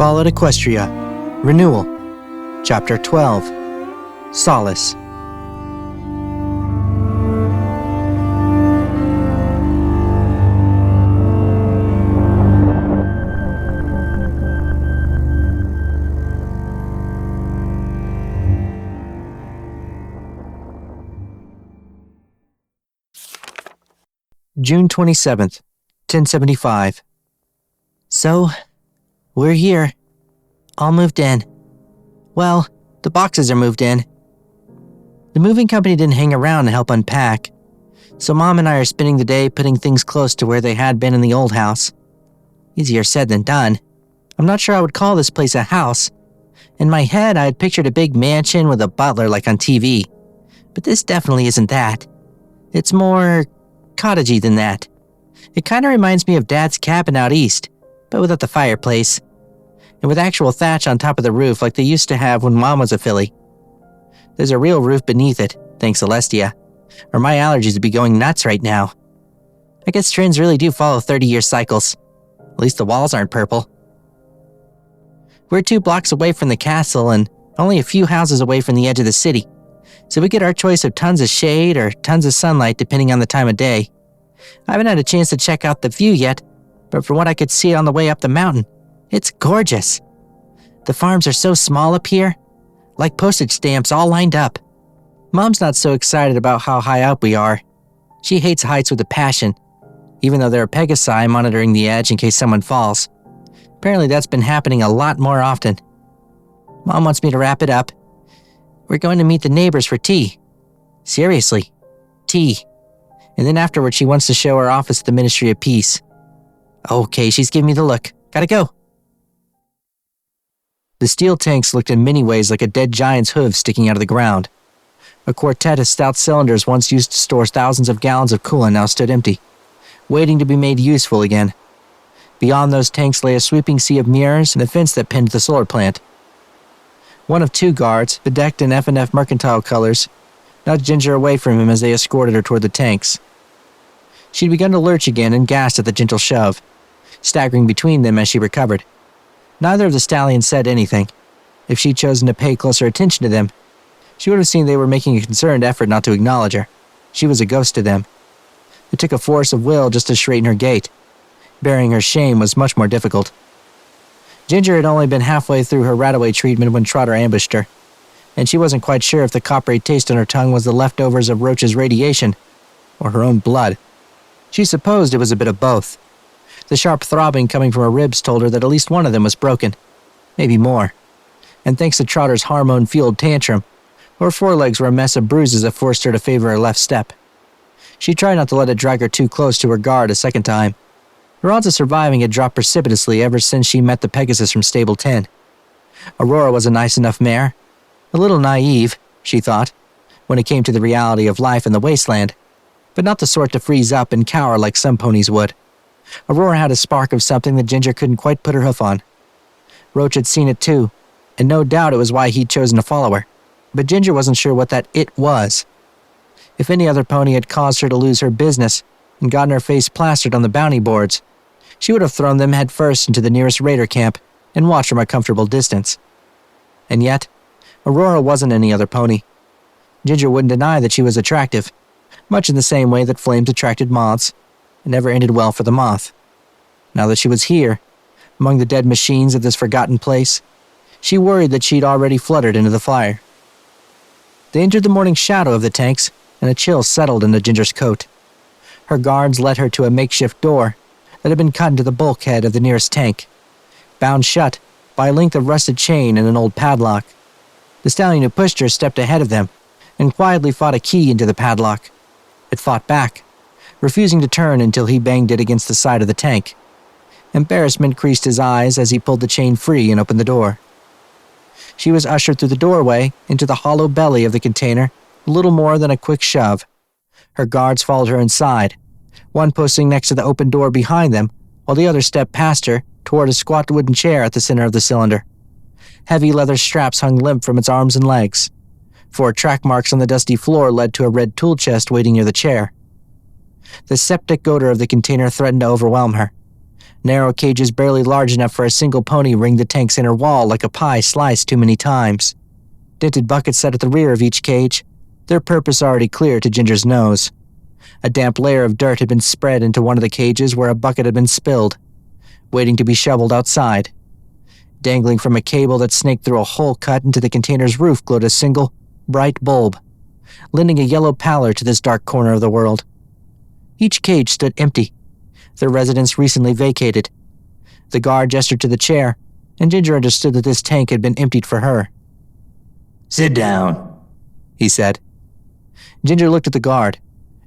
followed Equestria, Renewal, Chapter 12, Solace. June 27th, 1075. So, we're here. All moved in. Well, the boxes are moved in. The moving company didn't hang around to help unpack, so Mom and I are spending the day putting things close to where they had been in the old house. Easier said than done. I'm not sure I would call this place a house. In my head, I had pictured a big mansion with a butler like on TV, but this definitely isn't that. It's more cottagey than that. It kind of reminds me of Dad's cabin out east, but without the fireplace, and with actual thatch on top of the roof like they used to have when Mom was a filly. There's a real roof beneath it, thanks Celestia, or my allergies would be going nuts right now. I guess trends really do follow 30-year cycles. At least the walls aren't purple. We're 2 blocks away from the castle and only a few houses away from the edge of the city, so we get our choice of tons of shade or tons of sunlight depending on the time of day. I haven't had a chance to check out the view yet, but from what I could see on the way up the mountain, it's gorgeous. The farms are so small up here, like postage stamps all lined up. Mom's not so excited about how high up we are. She hates heights with a passion, even though there are Pegasi monitoring the edge in case someone falls. Apparently that's been happening a lot more often. Mom wants me to wrap it up. We're going to meet the neighbors for tea. Seriously, tea. And then afterward she wants to show her office at the Ministry of Peace. Okay, she's giving me the look. Gotta go. The steel tanks looked in many ways like a dead giant's hooves sticking out of the ground. A quartet of stout cylinders once used to store thousands of gallons of coolant now stood empty, waiting to be made useful again. Beyond those tanks lay a sweeping sea of mirrors and a fence that pinned the solar plant. One of 2 guards, bedecked in F&F mercantile colors, nudged Ginger away from him as they escorted her toward the tanks. She'd begun to lurch again and gasped at the gentle shove, staggering between them as she recovered. Neither of the stallions said anything. If she'd chosen to pay closer attention to them, she would have seen they were making a concerted effort not to acknowledge her. She was a ghost to them. It took a force of will just to straighten her gait. Bearing her shame was much more difficult. Ginger had only been halfway through her rat-away treatment when Trotter ambushed her, and she wasn't quite sure if the coppery taste on her tongue was the leftovers of Roach's radiation or her own blood. She supposed it was a bit of both. The sharp throbbing coming from her ribs told her that at least one of them was broken, maybe more. And thanks to Trotter's hormone-fueled tantrum, her forelegs were a mess of bruises that forced her to favor her left step. She tried not to let it drag her too close to her guard a second time. Her odds of surviving had dropped precipitously ever since she met the Pegasus from Stable 10. Aurora was a nice enough mare. A little naive, she thought, when it came to the reality of life in the wasteland, but not the sort to freeze up and cower like some ponies would. Aurora had a spark of something that Ginger couldn't quite put her hoof on. Roach had seen it too, and no doubt it was why he'd chosen to follow her, but Ginger wasn't sure what that it was. If any other pony had caused her to lose her business and gotten her face plastered on the bounty boards, she would have thrown them headfirst into the nearest raider camp and watched from a comfortable distance. And yet, Aurora wasn't any other pony. Ginger wouldn't deny that she was attractive, much in the same way that flames attracted moths. It never ended well for the moth. Now that she was here, among the dead machines of this forgotten place, she worried that she'd already fluttered into the fire. They entered the morning shadow of the tanks, and a chill settled into Ginger's coat. Her guards led her to a makeshift door that had been cut into the bulkhead of the nearest tank, bound shut by a length of rusted chain and an old padlock. The stallion who pushed her stepped ahead of them and quietly fought a key into the padlock. It fought back, refusing to turn until he banged it against the side of the tank. Embarrassment creased his eyes as he pulled the chain free and opened the door. She was ushered through the doorway into the hollow belly of the container, a little more than a quick shove. Her guards followed her inside, one posting next to the open door behind them, while the other stepped past her toward a squat wooden chair at the center of the cylinder. Heavy leather straps hung limp from its arms and legs. 4 track marks on the dusty floor led to a red tool chest waiting near the chair. The septic odor of the container threatened to overwhelm her. Narrow cages barely large enough for a single pony ringed the tank's inner wall like a pie sliced too many times. Dented buckets set at the rear of each cage, their purpose already clear to Ginger's nose. A damp layer of dirt had been spread into one of the cages where a bucket had been spilled, waiting to be shoveled outside. Dangling from a cable that snaked through a hole cut into the container's roof glowed a single, bright bulb, lending a yellow pallor to this dark corner of the world. Each cage stood empty, their residents recently vacated. The guard gestured to the chair, and Ginger understood that this tank had been emptied for her. "Sit down," he said. Ginger looked at the guard,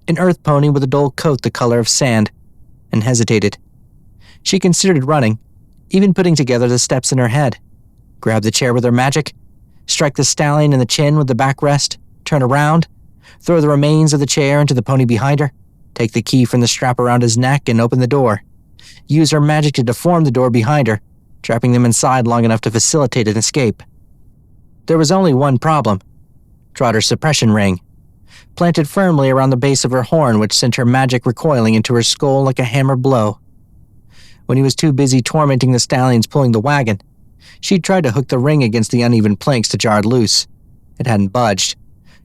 an earth pony with a dull coat the color of sand, and hesitated. She considered running, even putting together the steps in her head. Grab the chair with her magic, strike the stallion in the chin with the backrest, turn around, throw the remains of the chair into the pony behind her, take the key from the strap around his neck and open the door. Use her magic to deform the door behind her, trapping them inside long enough to facilitate an escape. There was only one problem. Trotter's suppression ring, planted firmly around the base of her horn, which sent her magic recoiling into her skull like a hammer blow. When he was too busy tormenting the stallions pulling the wagon, she tried to hook the ring against the uneven planks to jar it loose. It hadn't budged,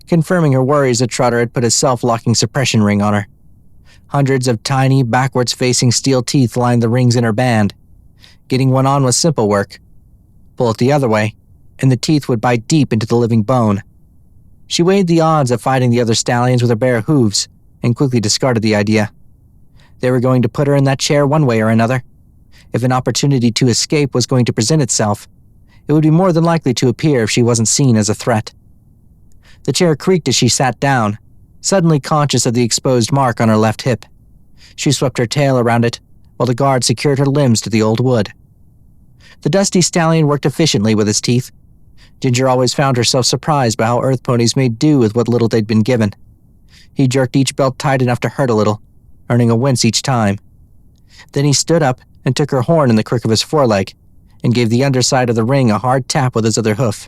confirming her worries that Trotter had put a self-locking suppression ring on her. Hundreds of tiny, backwards-facing steel teeth lined the ring's inner band. Getting one on was simple work. Pull it the other way, and the teeth would bite deep into the living bone. She weighed the odds of fighting the other stallions with her bare hooves, and quickly discarded the idea. They were going to put her in that chair one way or another. If an opportunity to escape was going to present itself, it would be more than likely to appear if she wasn't seen as a threat. The chair creaked as she sat down, suddenly conscious of the exposed mark on her left hip. She swept her tail around it, while the guard secured her limbs to the old wood. The dusty stallion worked efficiently with his teeth. Ginger always found herself surprised by how earth ponies made do with what little they'd been given. He jerked each belt tight enough to hurt a little, earning a wince each time. Then he stood up and took her horn in the crook of his foreleg, and gave the underside of the ring a hard tap with his other hoof.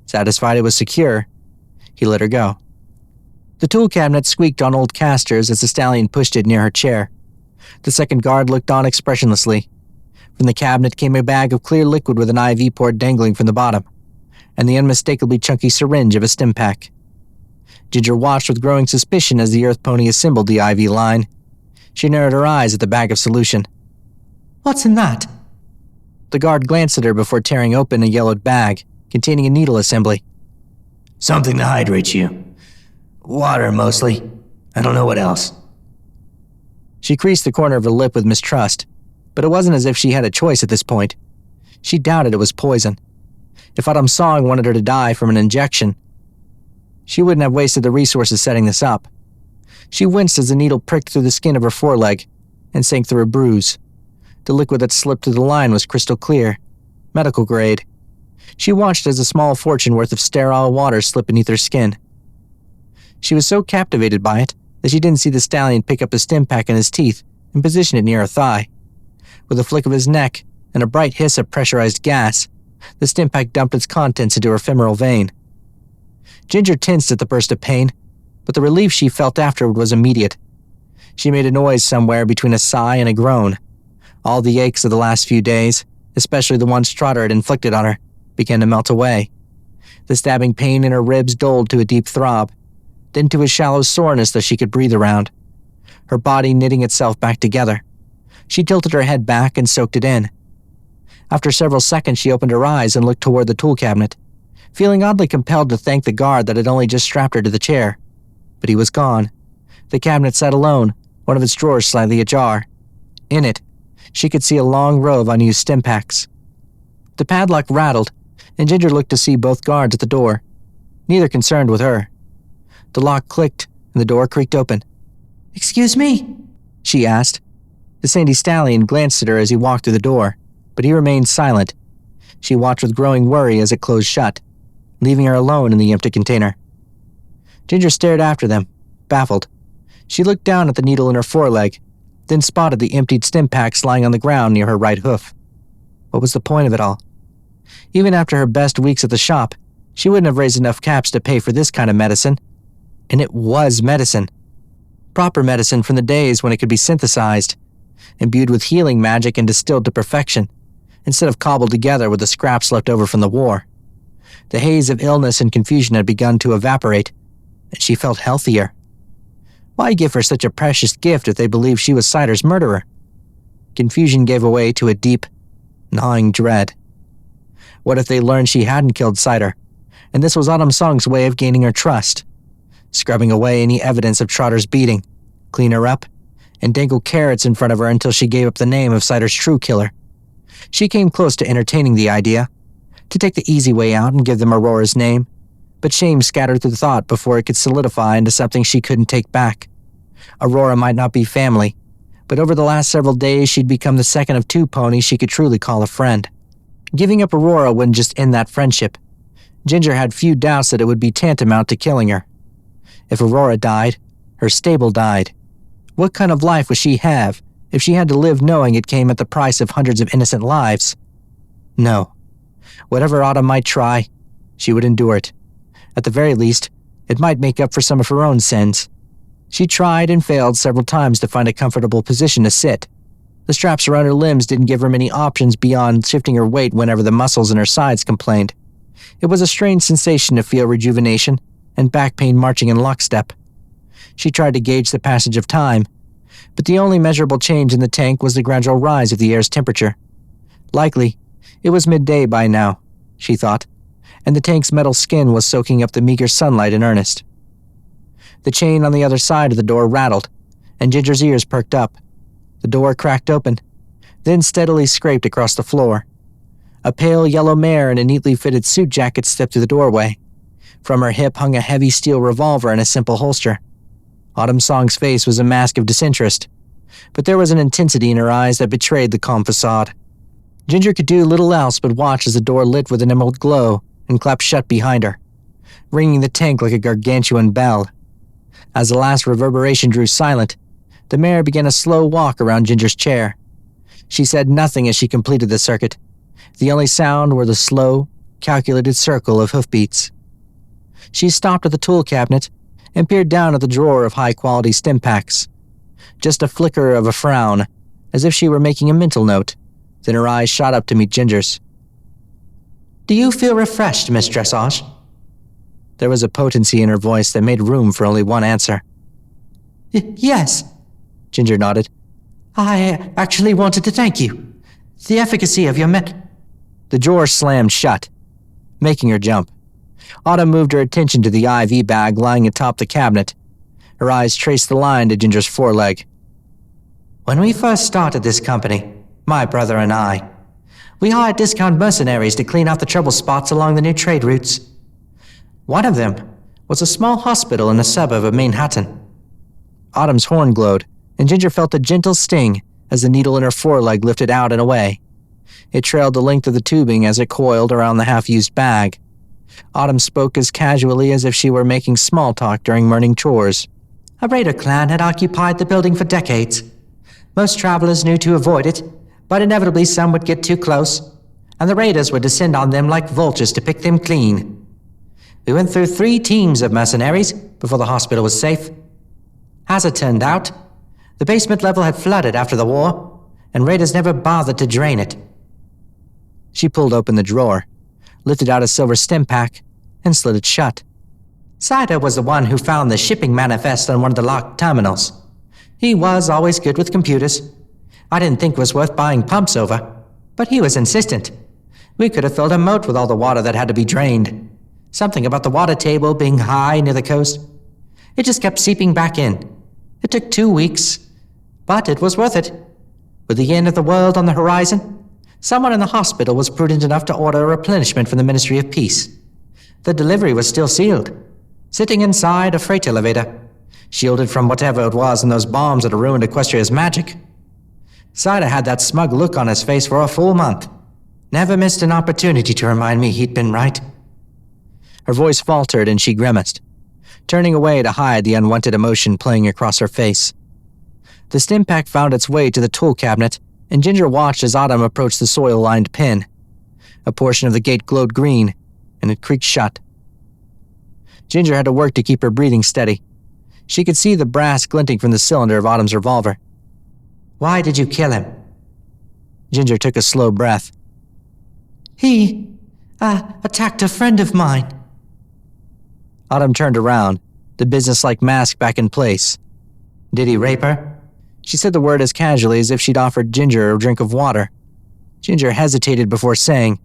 Satisfied it was secure, he let her go. The tool cabinet squeaked on old casters as the stallion pushed it near her chair. The second guard looked on expressionlessly. From the cabinet came a bag of clear liquid with an IV port dangling from the bottom, and the unmistakably chunky syringe of a stim pack. Ginger watched with growing suspicion as the earth pony assembled the IV line. She narrowed her eyes at the bag of solution. "What's in that?" The guard glanced at her before tearing open a yellowed bag containing a needle assembly. "Something to hydrate you. Water, mostly. I don't know what else." She creased the corner of her lip with mistrust, but it wasn't as if she had a choice at this point. She doubted it was poison. If Autumn Song wanted her to die from an injection, she wouldn't have wasted the resources setting this up. She winced as the needle pricked through the skin of her foreleg and sank through a bruise. The liquid that slipped through the line was crystal clear, medical grade. She watched as a small fortune worth of sterile water slipped beneath her skin. She was so captivated by it that she didn't see the stallion pick up the stim pack in his teeth and position it near her thigh. With a flick of his neck and a bright hiss of pressurized gas, the stim pack dumped its contents into her femoral vein. Ginger tensed at the burst of pain, but the relief she felt afterward was immediate. She made a noise somewhere between a sigh and a groan. All the aches of the last few days, especially the ones Trotter had inflicted on her, began to melt away. The stabbing pain in her ribs dulled to a deep throb, then to a shallow soreness that she could breathe around. Her body knitting itself back together. She tilted her head back and soaked it in. After several seconds, she opened her eyes and looked toward the tool cabinet, feeling oddly compelled to thank the guard that had only just strapped her to the chair. But he was gone. The cabinet sat alone, one of its drawers slightly ajar. In it, she could see a long row of unused stim packs. The padlock rattled, and Ginger looked to see both guards at the door, neither concerned with her. The lock clicked, and the door creaked open. "Excuse me?" she asked. The sandy stallion glanced at her as he walked through the door, but he remained silent. She watched with growing worry as it closed shut, leaving her alone in the empty container. Ginger stared after them, baffled. She looked down at the needle in her foreleg, then spotted the emptied stim packs lying on the ground near her right hoof. What was the point of it all? Even after her best weeks at the shop, she wouldn't have raised enough caps to pay for this kind of medicine. And it was medicine. Proper medicine from the days when it could be synthesized. imbued with healing magic and distilled to perfection, instead of cobbled together with the scraps left over from the war. The haze of illness and confusion had begun to evaporate, and she felt healthier. Why give her such a precious gift if they believed she was Cider's murderer? Confusion gave way to a deep, gnawing dread. What if they learned she hadn't killed Cider, and this was Autumn Song's way of gaining her trust? Scrubbing away any evidence of Trotter's beating, clean her up, and dangle carrots in front of her until she gave up the name of Cider's true killer. She came close to entertaining the idea, to take the easy way out and give them Aurora's name, but shame scattered the thought before it could solidify into something she couldn't take back. Aurora might not be family, but over the last several days she'd become the second of two ponies she could truly call a friend. Giving up Aurora wouldn't just end that friendship. Ginger had few doubts that it would be tantamount to killing her. If Aurora died, her stable died. What kind of life would she have if she had to live knowing it came at the price of hundreds of innocent lives? No. Whatever Autumn might try, she would endure it. At the very least, it might make up for some of her own sins. She tried and failed several times to find a comfortable position to sit. The straps around her limbs didn't give her many options beyond shifting her weight whenever the muscles in her sides complained. It was a strange sensation to feel rejuvenation and back pain marching in lockstep. She tried to gauge the passage of time, but the only measurable change in the tank was the gradual rise of the air's temperature. Likely, it was midday by now, she thought, and the tank's metal skin was soaking up the meager sunlight in earnest. The chain on the other side of the door rattled, and Ginger's ears perked up. The door cracked open, then steadily scraped across the floor. A pale yellow mare in a neatly fitted suit jacket stepped through the doorway. From her hip hung a heavy steel revolver in a simple holster. Autumn Song's face was a mask of disinterest, but there was an intensity in her eyes that betrayed the calm facade. Ginger could do little else but watch as the door lit with an emerald glow and clapped shut behind her, ringing the tank like a gargantuan bell. As the last reverberation drew silent, the mare began a slow walk around Ginger's chair. She said nothing as she completed the circuit. The only sound were the slow, calculated circle of hoofbeats. She stopped at the tool cabinet and peered down at the drawer of high-quality stim packs. Just a flicker of a frown, as if she were making a mental note. Then her eyes shot up to meet Ginger's. "Do you feel refreshed, Miss Dressage?" There was a potency in her voice that made room for only one answer. Yes, Ginger nodded. "I actually wanted to thank you. The efficacy of your The drawer slammed shut, making her jump. Autumn moved her attention to the IV bag lying atop the cabinet. Her eyes traced the line to Ginger's foreleg. "When we first started this company, my brother and I, we hired discount mercenaries to clean out the trouble spots along the new trade routes. One of them was a small hospital in a suburb of Manhattan." Autumn's horn glowed, and Ginger felt a gentle sting as the needle in her foreleg lifted out and away. It trailed the length of the tubing as it coiled around the half-used bag. Autumn spoke as casually as if she were making small talk during morning chores. "A raider clan had occupied the building for decades. Most travelers knew to avoid it, but inevitably some would get too close, and the raiders would descend on them like vultures to pick them clean. We went through 3 teams of mercenaries before the hospital was safe. As it turned out, the basement level had flooded after the war, and raiders never bothered to drain it." She pulled open the drawer, lifted out a silver stim pack, and slid it shut. "Cider was the one who found the shipping manifest on one of the locked terminals. He was always good with computers. I didn't think it was worth buying pumps over, but he was insistent. We could have filled a moat with all the water that had to be drained. Something about the water table being high near the coast. It just kept seeping back in. It took 2 weeks, but it was worth it. With the end of the world on the horizon, someone in the hospital was prudent enough to order a replenishment from the Ministry of Peace. The delivery was still sealed, sitting inside a freight elevator, shielded from whatever it was in those bombs that had ruined Equestria's magic. Cider had that smug look on his face for a full month. Never missed an opportunity to remind me he'd been right." Her voice faltered and she grimaced, turning away to hide the unwanted emotion playing across her face. The stim pack found its way to the tool cabinet, and Ginger watched as Autumn approached the soil-lined pin. A portion of the gate glowed green, and it creaked shut. Ginger had to work to keep her breathing steady. She could see the brass glinting from the cylinder of Autumn's revolver. Why did you kill him? Ginger took a slow breath. He attacked a friend of mine. Autumn turned around, the businesslike mask back in place. Did he rape her? She said the word as casually as if she'd offered Ginger a drink of water. Ginger hesitated before saying,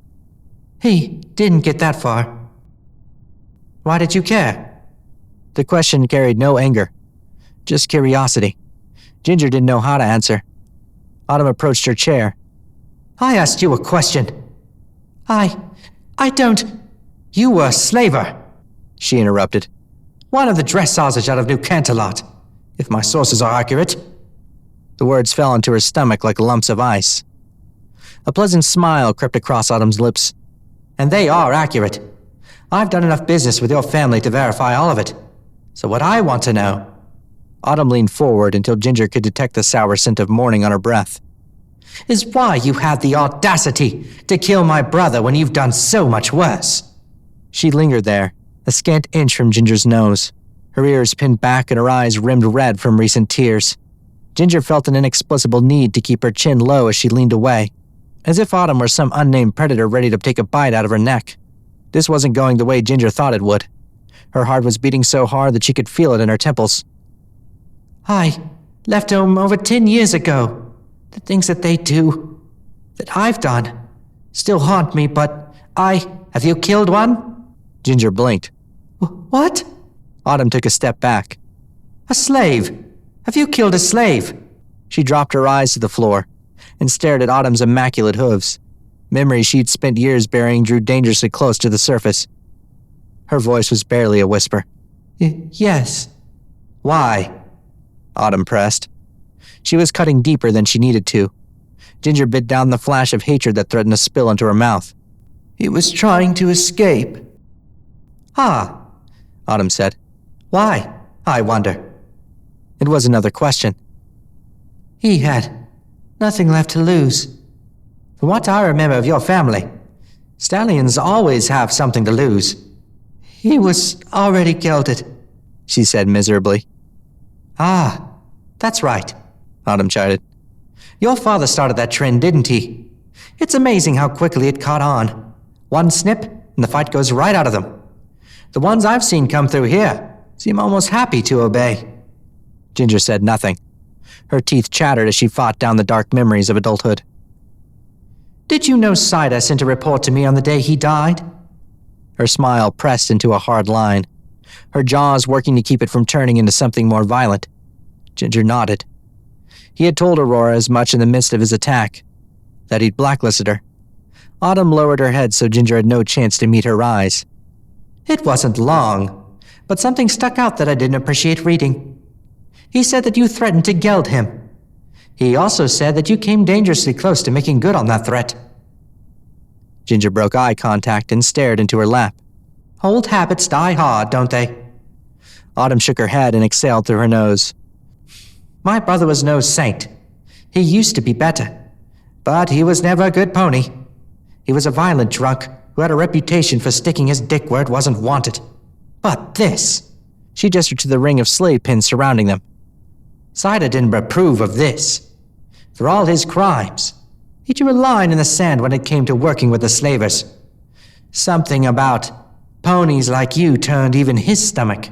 He didn't get that far. Why did you care? The question carried no anger, just curiosity. Ginger didn't know how to answer. Autumn approached her chair. I asked you a question. I don't... You were a slaver, she interrupted. One of the dressage out of New Canterlot, if my sources are accurate. The words fell into her stomach like lumps of ice. A pleasant smile crept across Autumn's lips. And they are accurate. I've done enough business with your family to verify all of it. So what I want to know... Autumn leaned forward until Ginger could detect the sour scent of morning on her breath. Is why you had the audacity to kill my brother when you've done so much worse. She lingered there, a scant inch from Ginger's nose, her ears pinned back and her eyes rimmed red from recent tears. Ginger felt an inexplicable need to keep her chin low as she leaned away, as if Autumn were some unnamed predator ready to take a bite out of her neck. This wasn't going the way Ginger thought it would. Her heart was beating so hard that she could feel it in her temples. I left home over 10 years ago. The things that they do, that I've done, still haunt me, but have you killed one? Ginger blinked. What? Autumn took a step back. A slave. Have you killed a slave? She dropped her eyes to the floor and stared at Autumn's immaculate hooves. Memories she'd spent years burying drew dangerously close to the surface. Her voice was barely a whisper. Yes. Why? Autumn pressed. She was cutting deeper than she needed to. Ginger bit down the flash of hatred that threatened to spill into her mouth. He was trying to escape. Ah, Autumn said. Why, I wonder? It was another question. He had nothing left to lose. From what I remember of your family, stallions always have something to lose. He was already gelded, she said miserably. Ah, that's right, Autumn chided. Your father started that trend, didn't he? It's amazing how quickly it caught on. One snip, and the fight goes right out of them. The ones I've seen come through here seem almost happy to obey. Ginger said nothing. Her teeth chattered as she fought down the dark memories of adulthood. Did you know Sida sent a report to me on the day he died? Her smile pressed into a hard line, her jaws working to keep it from turning into something more violent. Ginger nodded. He had told Aurora as much in the midst of his attack, that he'd blacklisted her. Autumn lowered her head so Ginger had no chance to meet her eyes. It wasn't long, but something stuck out that I didn't appreciate reading. He said that you threatened to geld him. He also said that you came dangerously close to making good on that threat. Ginger broke eye contact and stared into her lap. Old habits die hard, don't they? Autumn shook her head and exhaled through her nose. My brother was no saint. He used to be better, but he was never a good pony. He was a violent drunk who had a reputation for sticking his dick where it wasn't wanted. But this... She gestured to the ring of sleigh pins surrounding them. Sida didn't approve of this. For all his crimes, he drew a line in the sand when it came to working with the slavers. Something about ponies like you turned even his stomach.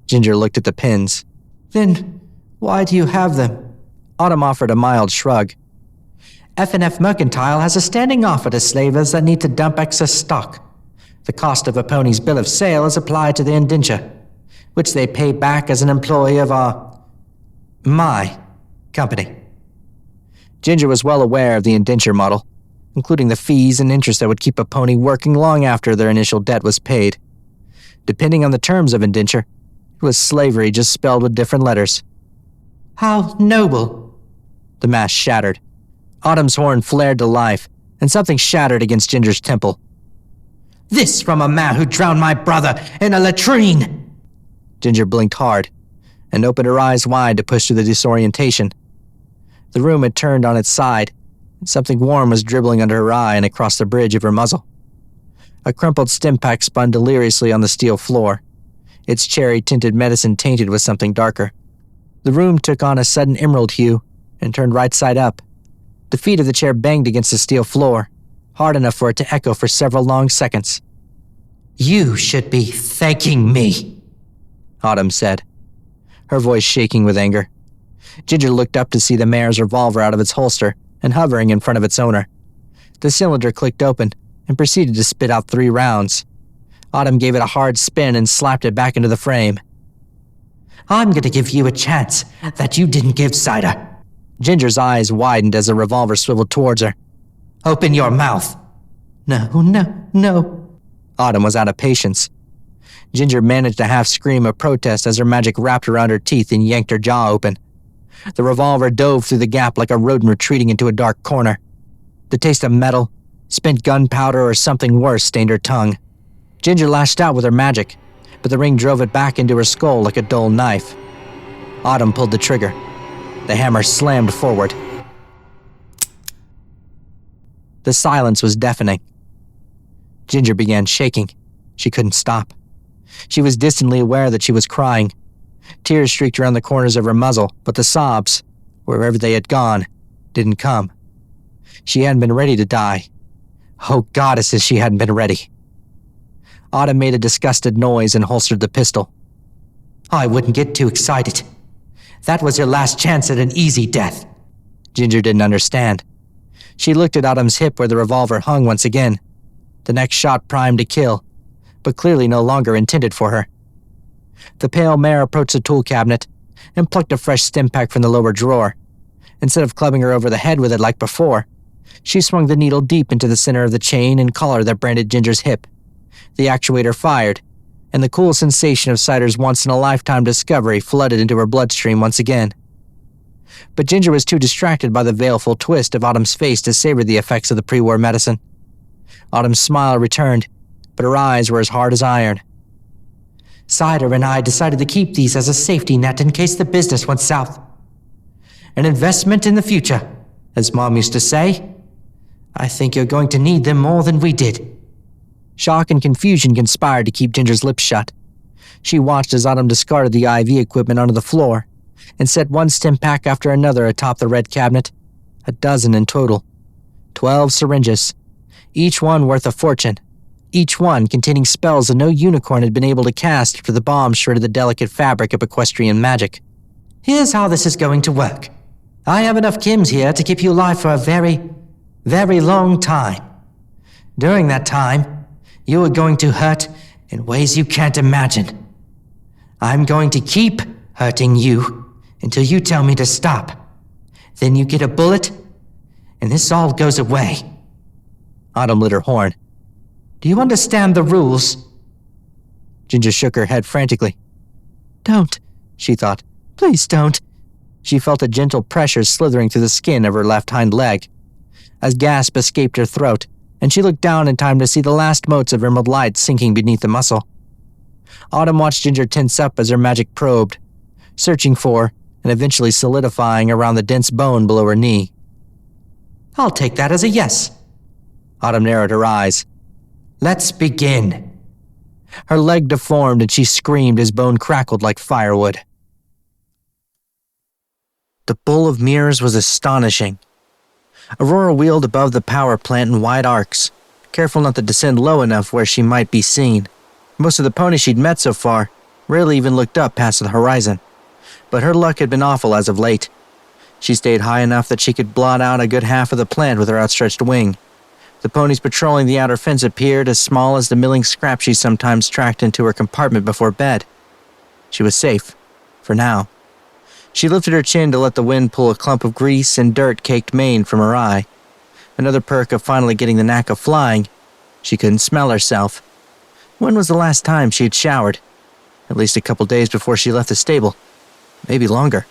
Ginger looked at the pins. Then, why do you have them? Autumn offered a mild shrug. F&F Mercantile has a standing offer to slavers that need to dump excess stock. The cost of a pony's bill of sale is applied to the indenture, which they pay back as an employee of my company. Ginger was well aware of the indenture model, including the fees and interest that would keep a pony working long after their initial debt was paid. Depending on the terms of indenture, it was slavery just spelled with different letters. How noble! The mask shattered. Autumn's horn flared to life, and something shattered against Ginger's temple. This from a man who drowned my brother in a latrine! Ginger blinked hard, and opened her eyes wide to push through the disorientation. The room had turned on its side, and something warm was dribbling under her eye and across the bridge of her muzzle. A crumpled stim pack spun deliriously on the steel floor, its cherry-tinted medicine tainted with something darker. The room took on a sudden emerald hue, and turned right side up. The feet of the chair banged against the steel floor, hard enough for it to echo for several long seconds. You should be thanking me, Autumn said, her voice shaking with anger. Ginger looked up to see the mare's revolver out of its holster and hovering in front of its owner. The cylinder clicked open and proceeded to spit out 3 rounds. Autumn gave it a hard spin and slapped it back into the frame. I'm going to give you a chance that you didn't give Cider. Ginger's eyes widened as the revolver swiveled towards her. Open your mouth. No. Autumn was out of patience. Ginger managed a half scream of protest as her magic wrapped around her teeth and yanked her jaw open. The revolver dove through the gap like a rodent retreating into a dark corner. The taste of metal, spent gunpowder, or something worse stained her tongue. Ginger lashed out with her magic, but the ring drove it back into her skull like a dull knife. Autumn pulled the trigger. The hammer slammed forward. The silence was deafening. Ginger began shaking. She couldn't stop. She was distantly aware that she was crying. Tears streaked around the corners of her muzzle, but the sobs, wherever they had gone, didn't come. She hadn't been ready to die. Oh, goddesses, she hadn't been ready. Autumn made a disgusted noise and holstered the pistol. I wouldn't get too excited. That was your last chance at an easy death. Ginger didn't understand. She looked at Autumn's hip where the revolver hung once again. The next shot primed to kill, but clearly no longer intended for her. The pale mare approached the tool cabinet and plucked a fresh stim pack from the lower drawer. Instead of clubbing her over the head with it like before, she swung the needle deep into the center of the chain and collar that branded Ginger's hip. The actuator fired, and the cool sensation of Cider's once-in-a-lifetime discovery flooded into her bloodstream once again. But Ginger was too distracted by the baleful twist of Autumn's face to savor the effects of the pre-war medicine. Autumn's smile returned, but her eyes were as hard as iron. Cider and I decided to keep these as a safety net in case the business went south. An investment in the future, as Mom used to say. I think you're going to need them more than we did. Shock and confusion conspired to keep Ginger's lips shut. She watched as Autumn discarded the IV equipment onto the floor and set one stim pack after another atop the red cabinet. 12 in total. 12 syringes, each one worth a fortune, each one containing spells that no unicorn had been able to cast after the bomb shredded the delicate fabric of equestrian magic. Here's how this is going to work. I have enough Kims here to keep you alive for a very, very long time. During that time, you are going to hurt in ways you can't imagine. I'm going to keep hurting you until you tell me to stop. Then you get a bullet, and this all goes away. Autumn lit her horn. Do you understand the rules? Ginger shook her head frantically. Don't, she thought. Please don't. She felt a gentle pressure slithering through the skin of her left hind leg. A gasp escaped her throat, and she looked down in time to see the last motes of emerald light sinking beneath the muscle. Autumn watched Ginger tense up as her magic probed, searching for and eventually solidifying around the dense bone below her knee. I'll take that as a yes. Autumn narrowed her eyes. Let's begin. Her leg deformed and she screamed as bone crackled like firewood. The bowl of mirrors was astonishing. Aurora wheeled above the power plant in wide arcs, careful not to descend low enough where she might be seen. Most of the ponies she'd met so far rarely even looked up past the horizon, but her luck had been awful as of late. She stayed high enough that she could blot out a good half of the plant with her outstretched wing. The ponies patrolling the outer fence appeared as small as the milling scraps she sometimes tracked into her compartment before bed. She was safe, for now. She lifted her chin to let the wind pull a clump of grease and dirt-caked mane from her eye. Another perk of finally getting the knack of flying. She couldn't smell herself. When was the last time she had showered? At least a couple days before she left the stable. Maybe longer.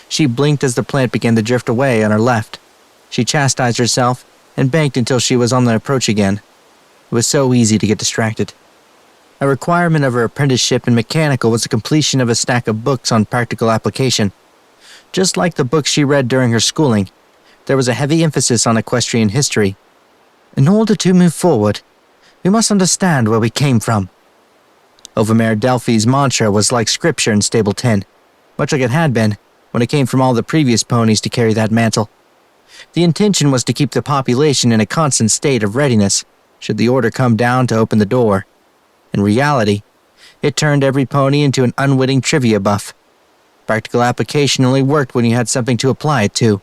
She blinked as the plant began to drift away on her left. She chastised herself and banked until she was on the approach again. It was so easy to get distracted. A requirement of her apprenticeship in mechanical was the completion of a stack of books on practical application. Just like the books she read during her schooling, there was a heavy emphasis on equestrian history. In order to move forward, we must understand where we came from. Overmare Delphi's mantra was like scripture in Stable 10. Much like it had been, when it came from all the previous ponies to carry that mantle. The intention was to keep the population in a constant state of readiness, should the order come down to open the door. In reality, it turned every pony into an unwitting trivia buff. Practical application only worked when you had something to apply it to.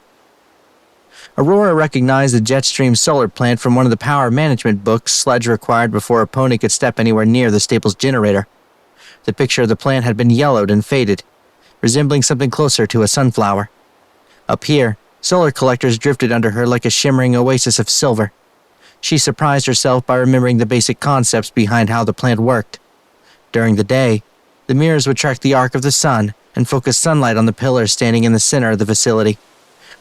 Aurora recognized the Jetstream solar plant from one of the power management books Sledge required before a pony could step anywhere near the stable's generator. The picture of the plant had been yellowed and faded, resembling something closer to a sunflower. Up here, solar collectors drifted under her like a shimmering oasis of silver. She surprised herself by remembering the basic concepts behind how the plant worked. During the day, the mirrors would track the arc of the sun and focus sunlight on the pillars standing in the center of the facility.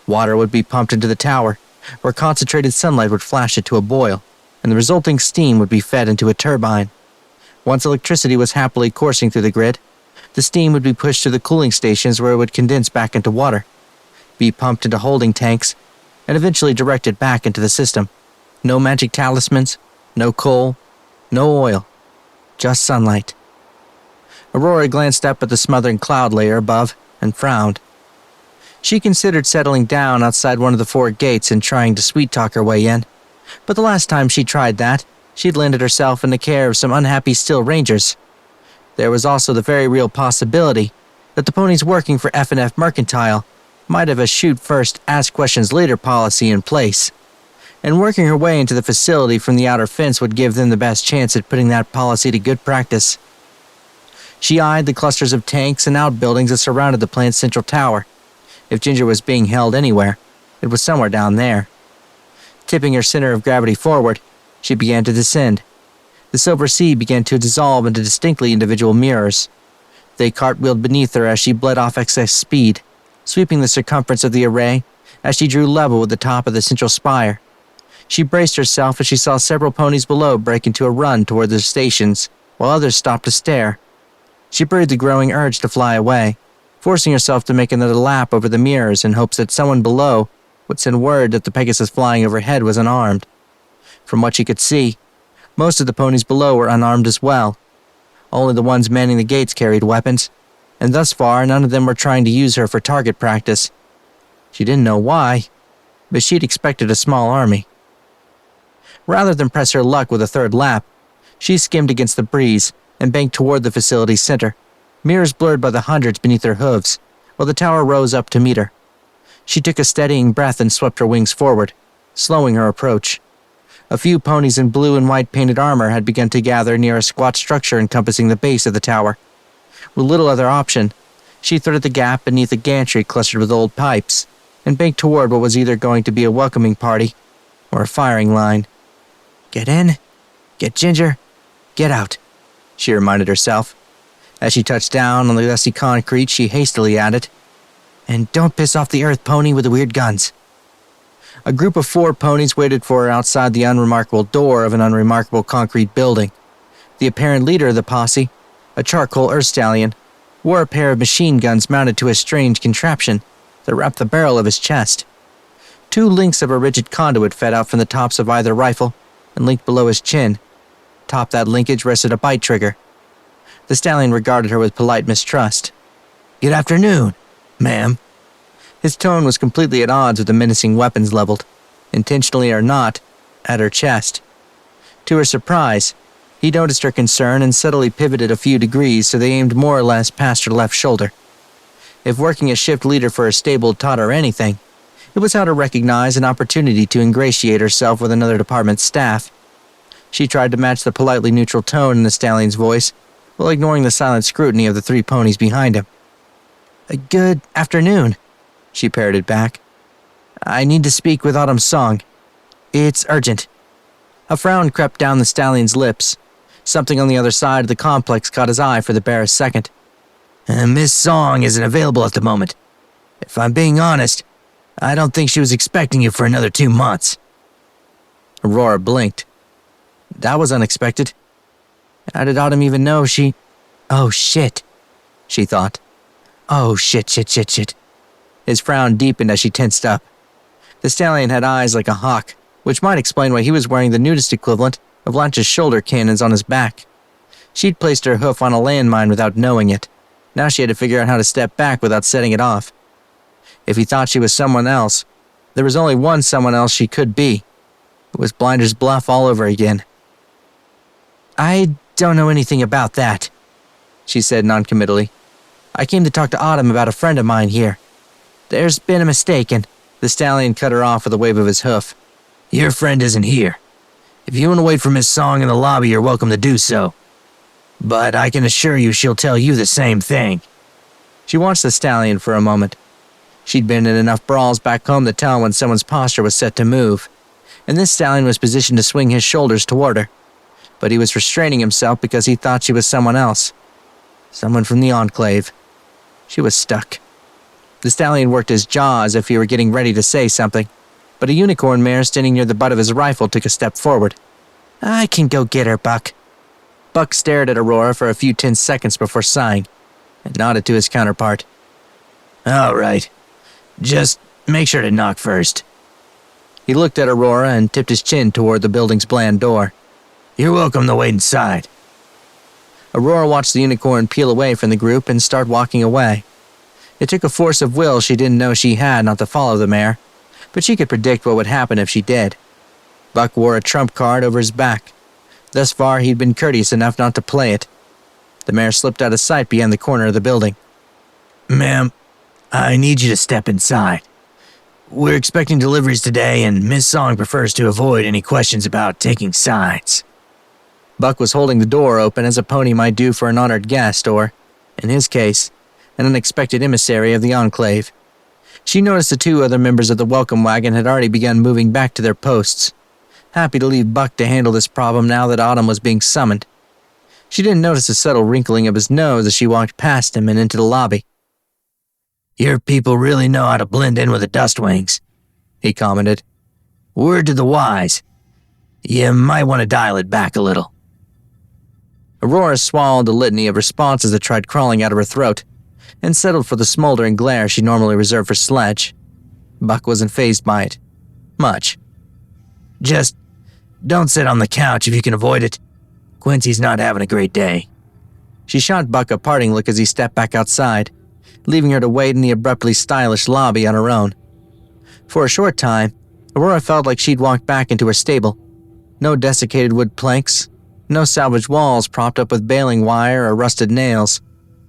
Water would be pumped into the tower, where concentrated sunlight would flash it to a boil, and the resulting steam would be fed into a turbine. Once electricity was happily coursing through the grid, the steam would be pushed to the cooling stations where it would condense back into water, be pumped into holding tanks, and eventually directed back into the system. No magic talismans, no coal, no oil, just sunlight. Aurora glanced up at the smothering cloud layer above and frowned. She considered settling down outside one of the 4 gates and trying to sweet-talk her way in, but the last time she tried that, she'd landed herself in the care of some unhappy Still Rangers. There was also the very real possibility that the ponies working for F&F Mercantile might have a shoot-first, ask-questions-later policy in place, and working her way into the facility from the outer fence would give them the best chance at putting that policy to good practice. She eyed the clusters of tanks and outbuildings that surrounded the plant's central tower. If Ginger was being held anywhere, it was somewhere down there. Tipping her center of gravity forward, she began to descend. The silver sea began to dissolve into distinctly individual mirrors. They cartwheeled beneath her as she bled off excess speed, sweeping the circumference of the array as she drew level with the top of the central spire. She braced herself as she saw several ponies below break into a run toward their stations, while others stopped to stare. She buried the growing urge to fly away, forcing herself to make another lap over the mirrors in hopes that someone below would send word that the Pegasus flying overhead was unarmed. From what she could see, most of the ponies below were unarmed as well. Only the ones manning the gates carried weapons, and thus far none of them were trying to use her for target practice. She didn't know why, but she'd expected a small army. Rather than press her luck with a third lap, she skimmed against the breeze and banked toward the facility's center, mirrors blurred by the hundreds beneath her hooves, while the tower rose up to meet her. She took a steadying breath and swept her wings forward, slowing her approach. A few ponies in blue and white painted armor had begun to gather near a squat structure encompassing the base of the tower. With little other option, she threaded the gap beneath a gantry clustered with old pipes, and banked toward what was either going to be a welcoming party or a firing line. "Get in, get Ginger, get out," she reminded herself. As she touched down on the dusty concrete, she hastily added, "And don't piss off the earth pony with the weird guns." A group of 4 ponies waited for her outside the unremarkable door of an unremarkable concrete building. The apparent leader of the posse, a charcoal earth stallion, wore a pair of machine guns mounted to a strange contraption that wrapped the barrel of his chest. 2 links of a rigid conduit fed out from the tops of either rifle and linked below his chin. Atop that linkage rested a bite trigger. The stallion regarded her with polite mistrust. "Good afternoon, ma'am." His tone was completely at odds with the menacing weapons leveled, intentionally or not, at her chest. To her surprise, he noticed her concern and subtly pivoted a few degrees so they aimed more or less past her left shoulder. If working as shift leader for a stable taught her anything, it was how to recognize an opportunity to ingratiate herself with another department's staff. She tried to match the politely neutral tone in the stallion's voice, while ignoring the silent scrutiny of the 3 ponies behind him. "Good afternoon," she parroted back. "I need to speak with Autumn Song. It's urgent." A frown crept down the stallion's lips. Something on the other side of the complex caught his eye for the barest second. "Miss Song isn't available at the moment. If I'm being honest, I don't think she was expecting you for another 2 months." Aurora blinked. That was unexpected. How did Autumn even know she... Oh, shit, she thought. Oh, shit. His frown deepened as she tensed up. The stallion had eyes like a hawk, which might explain why he was wearing the nudist equivalent of Lance's shoulder cannons on his back. She'd placed her hoof on a landmine without knowing it. Now she had to figure out how to step back without setting it off. If he thought she was someone else, there was only one someone else she could be. It was Blinder's Bluff all over again. I don't know anything about that, she said noncommittally. I came to talk to Autumn about a friend of mine here. There's been a mistake and... The stallion cut her off with a wave of his hoof. Your friend isn't here. If you want to wait for Miss Song in the lobby, you're welcome to do so. But I can assure you she'll tell you the same thing. She watched the stallion for a moment. She'd been in enough brawls back home to tell when someone's posture was set to move, and this stallion was positioned to swing his shoulders toward her. But he was restraining himself because he thought she was someone else. Someone from the Enclave. She was stuck. The stallion worked his jaw as if he were getting ready to say something, but a unicorn mare standing near the butt of his rifle took a step forward. I can go get her, Buck. Buck stared at Aurora for a few tense seconds before sighing, and nodded to his counterpart. All right. Just make sure to knock first. He looked at Aurora and tipped his chin toward the building's bland door. You're welcome to wait inside. Aurora watched the unicorn peel away from the group and start walking away. It took a force of will she didn't know she had not to follow the mare, but she could predict what would happen if she did. Buck wore a trump card over his back. Thus far, he'd been courteous enough not to play it. The mare slipped out of sight behind the corner of the building. Ma'am, I need you to step inside. We're expecting deliveries today, and Miss Song prefers to avoid any questions about taking sides. Buck was holding the door open as a pony might do for an honored guest or, in his case, an unexpected emissary of the Enclave. She noticed the two other members of the welcome wagon had already begun moving back to their posts, happy to leave Buck to handle this problem now that Autumn was being summoned. She didn't notice a subtle wrinkling of his nose as she walked past him and into the lobby. Your people really know how to blend in with the Dustwings, he commented. Word to the wise. You might want to dial it back a little. Aurora swallowed a litany of responses that tried crawling out of her throat, and settled for the smoldering glare she normally reserved for Sledge. Buck wasn't fazed by it. Much. Just don't sit on the couch if you can avoid it. Quincy's not having a great day. She shot Buck a parting look as he stepped back outside, leaving her to wait in the abruptly stylish lobby on her own. For a short time, Aurora felt like she'd walked back into her stable. No desiccated wood planks, no salvaged walls propped up with baling wire or rusted nails.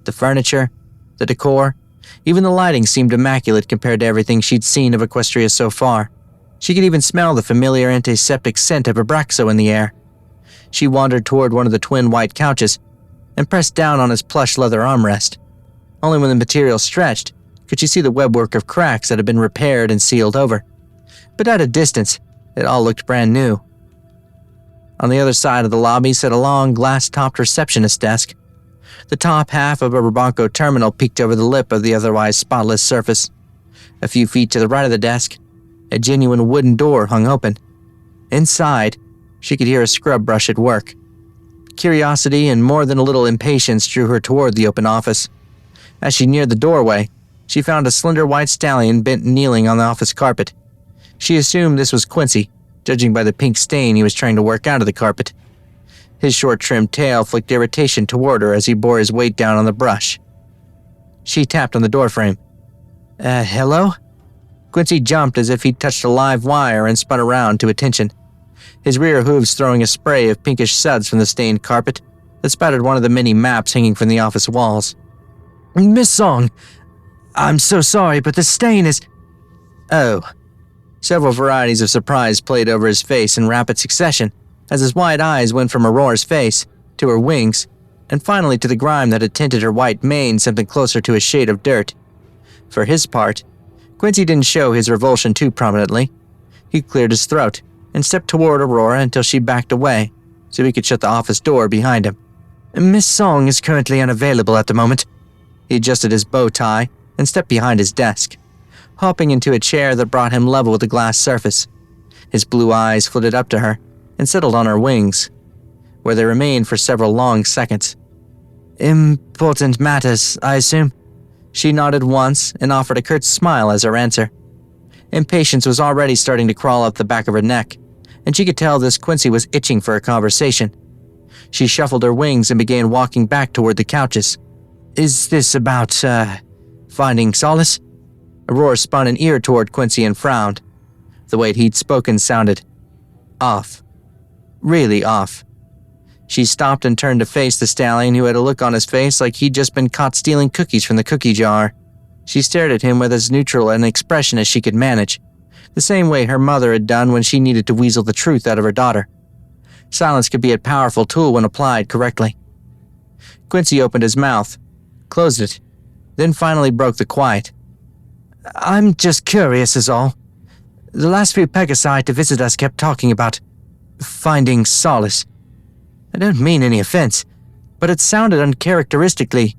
The furniture, the decor, even the lighting seemed immaculate compared to everything she'd seen of Equestria so far. She could even smell the familiar antiseptic scent of Abraxo in the air. She wandered toward one of the twin white couches and pressed down on his plush leather armrest. Only when the material stretched could she see the webwork of cracks that had been repaired and sealed over. But at a distance, it all looked brand new. On the other side of the lobby sat a long, glass-topped receptionist desk. The top half of a Rabanco terminal peeked over the lip of the otherwise spotless surface. A few feet to the right of the desk, a genuine wooden door hung open. Inside, she could hear a scrub brush at work. Curiosity and more than a little impatience drew her toward the open office. As she neared the doorway, she found a slender white stallion bent kneeling on the office carpet. She assumed this was Quincy, judging by the pink stain he was trying to work out of the carpet. His short-trimmed tail flicked irritation toward her as he bore his weight down on the brush. She tapped on the doorframe. Hello? Quincy jumped as if he'd touched a live wire and spun around to attention, his rear hooves throwing a spray of pinkish suds from the stained carpet that spattered one of the many maps hanging from the office walls. Miss Song, I'm so sorry, but the stain is... Oh. Several varieties of surprise played over his face in rapid succession as his wide eyes went from Aurora's face to her wings and finally to the grime that had tinted her white mane something closer to a shade of dirt. For his part, Quincy didn't show his revulsion too prominently. He cleared his throat and stepped toward Aurora until she backed away so he could shut the office door behind him. Miss Song is currently unavailable at the moment. He adjusted his bow tie and stepped behind his desk, hopping into a chair that brought him level with the glass surface. His blue eyes flitted up to her and settled on her wings, where they remained for several long seconds. Important matters, I assume? She nodded once and offered a curt smile as her answer. Impatience was already starting to crawl up the back of her neck, and she could tell this Quincy was itching for a conversation. She shuffled her wings and began walking back toward the couches. Is this about, finding Solace? Aurora spun an ear toward Quincy and frowned. The way he'd spoken sounded off. Really off. She stopped and turned to face the stallion, who had a look on his face like he'd just been caught stealing cookies from the cookie jar. She stared at him with as neutral an expression as she could manage, the same way her mother had done when she needed to weasel the truth out of her daughter. Silence could be a powerful tool when applied correctly. Quincy opened his mouth, closed it, then finally broke the quiet. I'm just curious is all. The last few Pegasi to visit us kept talking about finding solace. I don't mean any offense, but it sounded uncharacteristically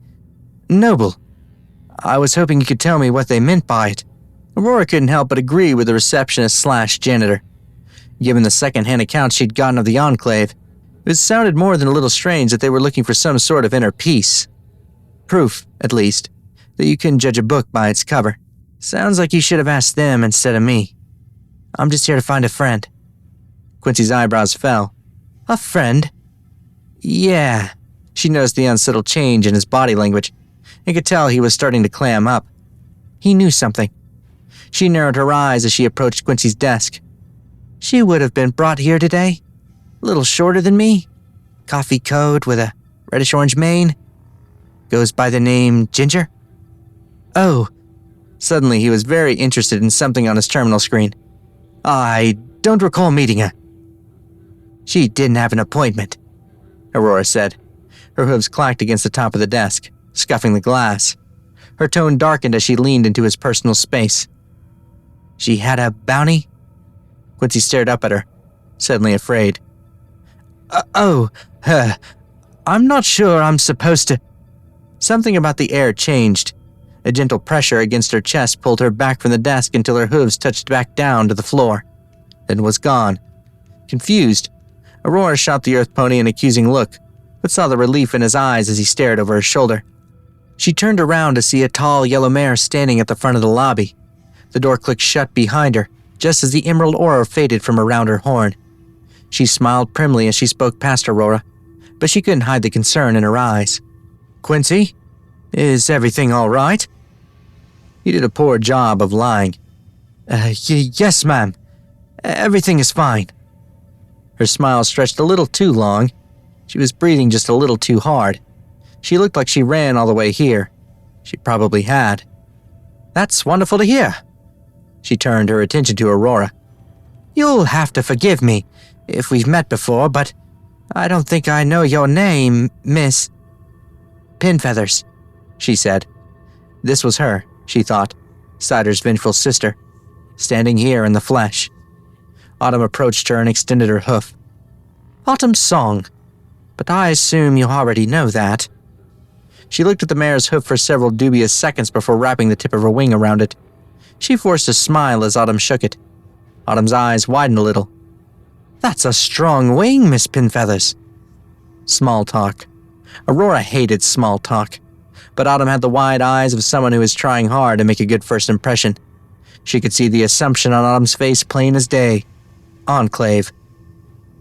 noble. I was hoping you could tell me what they meant by it. Aurora couldn't help but agree with the receptionist/janitor. Given the second-hand account she'd gotten of the Enclave, it sounded more than a little strange that they were looking for some sort of inner peace. Proof, at least, that you couldn't judge a book by its cover. Sounds like you should have asked them instead of me. I'm just here to find a friend. Quincy's eyebrows fell. A friend? Yeah. She noticed the unsettled change in his body language and could tell he was starting to clam up. He knew something. She narrowed her eyes as she approached Quincy's desk. She would have been brought here today. A little shorter than me. Coffee coat with a reddish-orange mane. Goes by the name Ginger. Oh. Suddenly he was very interested in something on his terminal screen. I don't recall meeting her. She didn't have an appointment, Aurora said. Her hooves clacked against the top of the desk, scuffing the glass. Her tone darkened as she leaned into his personal space. She had a bounty? Quincy stared up at her, suddenly afraid. Her. I'm not sure I'm supposed to... Something about the air changed. A gentle pressure against her chest pulled her back from the desk until her hooves touched back down to the floor, then was gone. Confused, Aurora shot the earth pony an accusing look, but saw the relief in his eyes as he stared over her shoulder. She turned around to see a tall yellow mare standing at the front of the lobby. The door clicked shut behind her, just as the emerald aura faded from around her horn. She smiled primly as she spoke past Aurora, but she couldn't hide the concern in her eyes. Quincy? Is everything all right? He did a poor job of lying. Yes, ma'am. Everything is fine. Her smile stretched a little too long. She was breathing just a little too hard. She looked like she ran all the way here. She probably had. That's wonderful to hear. She turned her attention to Aurora. You'll have to forgive me if we've met before, but I don't think I know your name, Miss Pinfeathers, she said. This was her, she thought, Cider's vengeful sister, standing here in the flesh. Autumn approached her and extended her hoof. Autumn's song, but I assume you already know that. She looked at the mare's hoof for several dubious seconds before wrapping the tip of her wing around it. She forced a smile as Autumn shook it. Autumn's eyes widened a little. That's a strong wing, Miss Pinfeathers. Small talk. Aurora hated small talk, but Autumn had the wide eyes of someone who is trying hard to make a good first impression. She could see the assumption on Autumn's face plain as day. Enclave.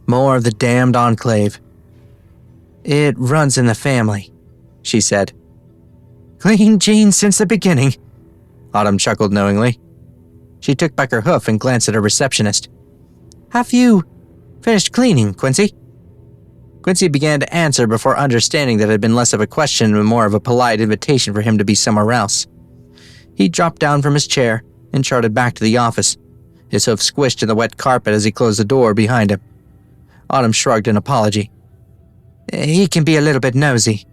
More of the damned Enclave. It runs in the family, she said. Clean jeans since the beginning, Autumn chuckled knowingly. She took back her hoof and glanced at her receptionist. Have you finished cleaning, Quincy? Quincy began to answer before understanding that it had been less of a question and more of a polite invitation for him to be somewhere else. He dropped down from his chair and charted back to the office, his hoof squished in the wet carpet as he closed the door behind him. Autumn shrugged an apology. He can be a little bit nosy.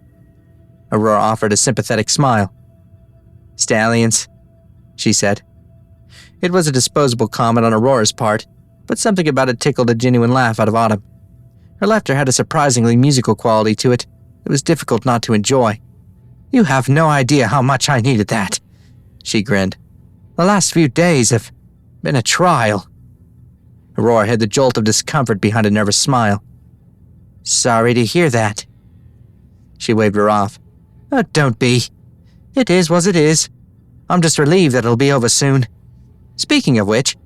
Aurora offered a sympathetic smile. Stallions, she said. It was a disposable comment on Aurora's part, but something about it tickled a genuine laugh out of Autumn. Her laughter had a surprisingly musical quality to it. It was difficult not to enjoy. You have no idea how much I needed that, she grinned. The last few days have been a trial. Aurora hid the jolt of discomfort behind a nervous smile. Sorry to hear that. She waved her off. Oh, don't be. It is what it is. I'm just relieved that it'll be over soon. Speaking of which,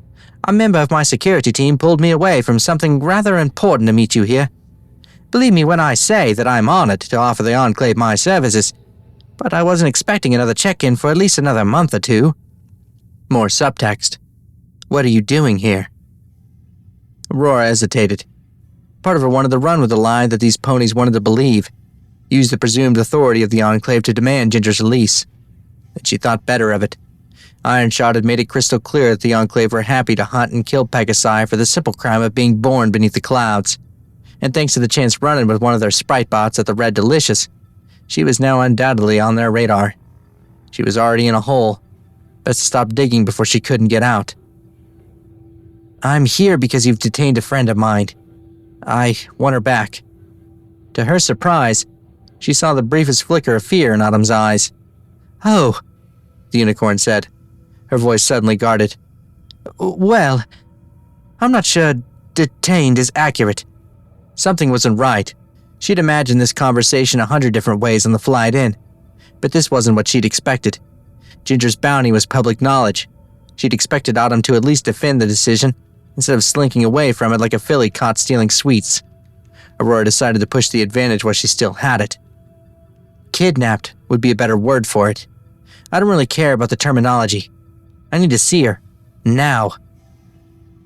a member of my security team pulled me away from something rather important to meet you here. Believe me when I say that I'm honored to offer the Enclave my services, but I wasn't expecting another check-in for at least another month or two. More subtext. What are you doing here? Aurora hesitated. Part of her wanted to run with the lie that these ponies wanted to believe, use the presumed authority of the Enclave to demand Ginger's release. But she thought better of it. Ironshot had made it crystal clear that the Enclave were happy to hunt and kill Pegasi for the simple crime of being born beneath the clouds. And thanks to the chance run-in with one of their sprite bots at the Red Delicious, she was now undoubtedly on their radar. She was already in a hole. Best to stop digging before she couldn't get out. I'm here because you've detained a friend of mine. I want her back. To her surprise, she saw the briefest flicker of fear in Autumn's eyes. Oh, the unicorn said, her voice suddenly guarded. Well, I'm not sure detained is accurate. Something wasn't right. She'd imagined this conversation 100 different ways on the flight in, but this wasn't what she'd expected. Ginger's bounty was public knowledge. She'd expected Autumn to at least defend the decision, instead of slinking away from it like a filly caught stealing sweets. Aurora decided to push the advantage while she still had it. Kidnapped would be a better word for it. I don't really care about the terminology. I need to see her. Now.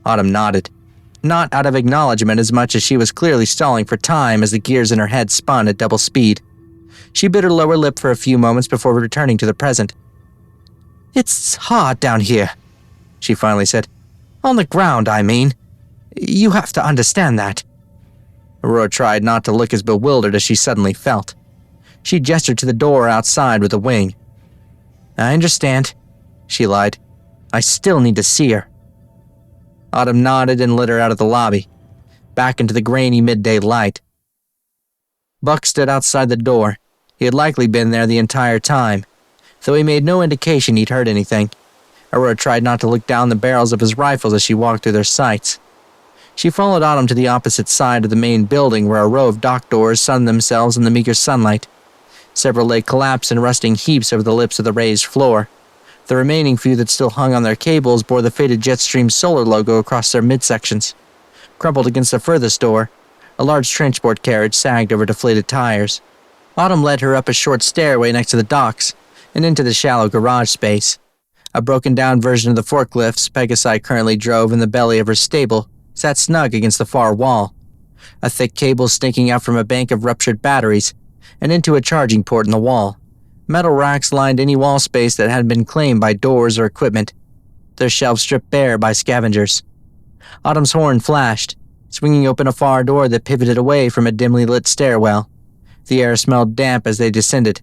Autumn nodded. Not out of acknowledgement as much as she was clearly stalling for time as the gears in her head spun at double speed. She bit her lower lip for a few moments before returning to the present. It's hard down here, she finally said. On the ground, I mean. You have to understand that. Aurora tried not to look as bewildered as she suddenly felt. She gestured to the door outside with a wing. I understand, she lied. I still need to see her. Autumn nodded and led her out of the lobby, back into the grainy midday light. Buck stood outside the door. He had likely been there the entire time, though he made no indication he'd heard anything. Aurora tried not to look down the barrels of his rifles as she walked through their sights. She followed Autumn to the opposite side of the main building where a row of dock doors sunned themselves in the meager sunlight. Several lay collapsed in rusting heaps over the lips of the raised floor. The remaining few that still hung on their cables bore the faded Jetstream solar logo across their midsections. Crumpled against the furthest door, a large transport carriage sagged over deflated tires. Autumn led her up a short stairway next to the docks and into the shallow garage space. A broken-down version of the forklifts Pegasi currently drove in the belly of her stable sat snug against the far wall, a thick cable snaking out from a bank of ruptured batteries and into a charging port in the wall. Metal racks lined any wall space that hadn't been claimed by doors or equipment, their shelves stripped bare by scavengers. Autumn's horn flashed, swinging open a far door that pivoted away from a dimly lit stairwell. The air smelled damp as they descended,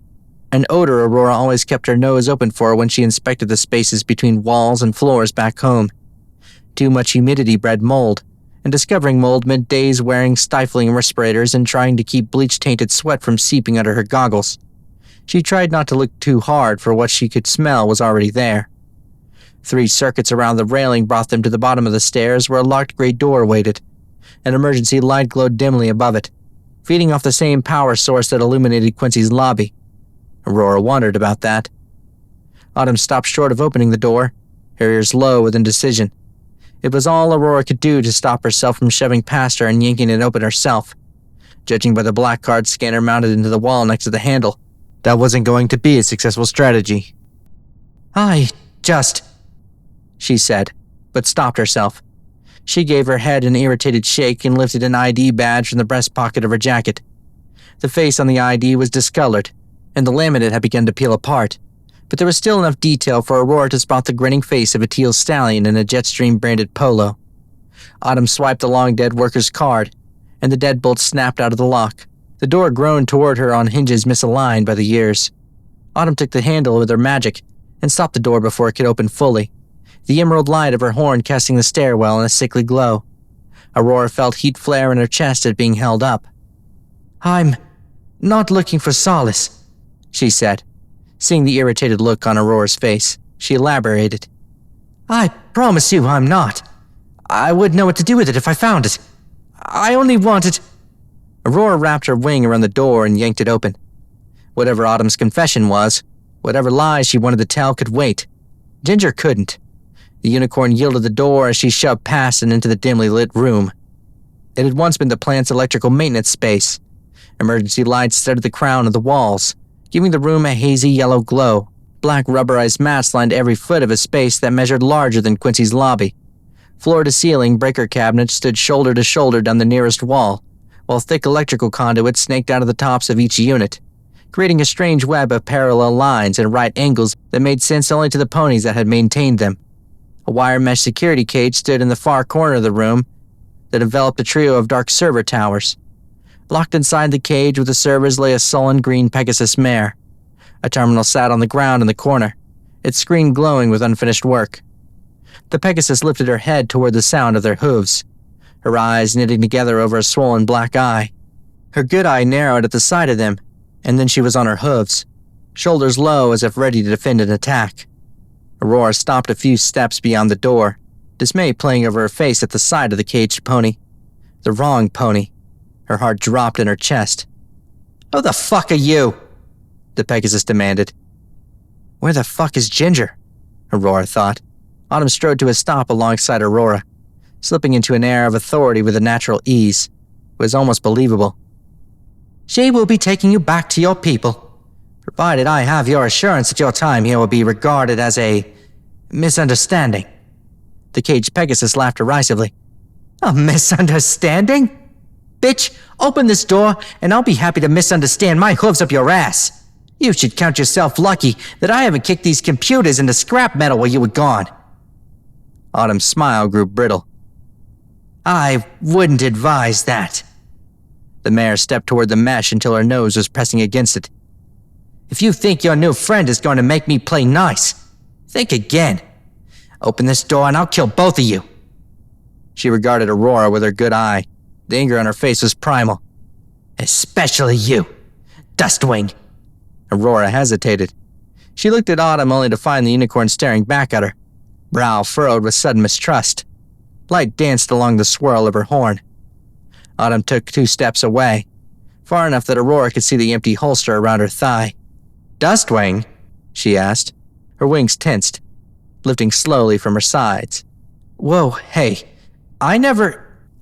an odor Aurora always kept her nose open for when she inspected the spaces between walls and floors back home. Too much humidity bred mold, and discovering mold meant days wearing stifling respirators and trying to keep bleach-tainted sweat from seeping under her goggles. She tried not to look too hard, for what she could smell was already there. 3 circuits around the railing brought them to the bottom of the stairs where a locked gray door waited. An emergency light glowed dimly above it, feeding off the same power source that illuminated Quincy's lobby. Aurora wondered about that. Autumn stopped short of opening the door, her ears low with indecision. It was all Aurora could do to stop herself from shoving past her and yanking it open herself. Judging by the black card scanner mounted into the wall next to the handle, that wasn't going to be a successful strategy. She said, but stopped herself. She gave her head an irritated shake and lifted an ID badge from the breast pocket of her jacket. The face on the ID was discolored, and the laminate had begun to peel apart, but there was still enough detail for Aurora to spot the grinning face of a teal stallion in a Jetstream-branded polo. Autumn swiped the long-dead worker's card, and the deadbolt snapped out of the lock. The door groaned toward her on hinges misaligned by the years. Autumn took the handle with her magic and stopped the door before it could open fully, the emerald light of her horn casting the stairwell in a sickly glow. Aurora felt heat flare in her chest at being held up. I'm not looking for Solace, she said. Seeing the irritated look on Aurora's face, she elaborated. I promise you I'm not. I wouldn't know what to do with it if I found it. I only wanted... Aurora wrapped her wing around the door and yanked it open. Whatever Autumn's confession was, whatever lies she wanted to tell could wait. Ginger couldn't. The unicorn yielded the door as she shoved past and into the dimly lit room. It had once been the plant's electrical maintenance space. Emergency lights studded the crown of the walls, giving the room a hazy yellow glow. black rubberized mats lined every foot of a space that measured larger than Quincy's lobby. Floor-to-ceiling breaker cabinets stood shoulder to shoulder down the nearest wall, while thick electrical conduits snaked out of the tops of each unit, creating a strange web of parallel lines and right angles that made sense only to the ponies that had maintained them. A wire mesh security cage stood in the far corner of the room that enveloped a trio of dark server towers. Locked inside the cage with the servers lay a sullen green Pegasus mare. A terminal sat on the ground in the corner, its screen glowing with unfinished work. The Pegasus lifted her head toward the sound of their hooves, her eyes knitting together over a swollen black eye. Her good eye narrowed at the sight of them, and then she was on her hooves, shoulders low as if ready to defend an attack. Aurora stopped a few steps beyond the door, dismay playing over her face at the sight of the caged pony. The wrong pony. Her heart dropped in her chest. Who the fuck are you? The Pegasus demanded. Where the fuck is Ginger? Aurora thought. Autumn strode to a stop alongside Aurora, slipping into an air of authority with a natural ease. It was almost believable. She will be taking you back to your people, provided I have your assurance that your time here will be regarded as a misunderstanding. The caged Pegasus laughed derisively. A misunderstanding? Bitch, open this door and I'll be happy to misunderstand my hooves up your ass. You should count yourself lucky that I haven't kicked these computers into scrap metal while you were gone. Autumn's smile grew brittle. I wouldn't advise that. The mare stepped toward the mesh until her nose was pressing against it. If you think your new friend is going to make me play nice, think again. Open this door and I'll kill both of you. She regarded Aurora with her good eye. The anger on her face was primal. Especially you, Dustwing. Aurora hesitated. She looked at Autumn only to find the unicorn staring back at her, brow furrowed with sudden mistrust. Light danced along the swirl of her horn. Autumn took 2 steps away, far enough that Aurora could see the empty holster around her thigh. Dustwing? She asked. Her wings tensed, lifting slowly from her sides. Whoa, hey, I never...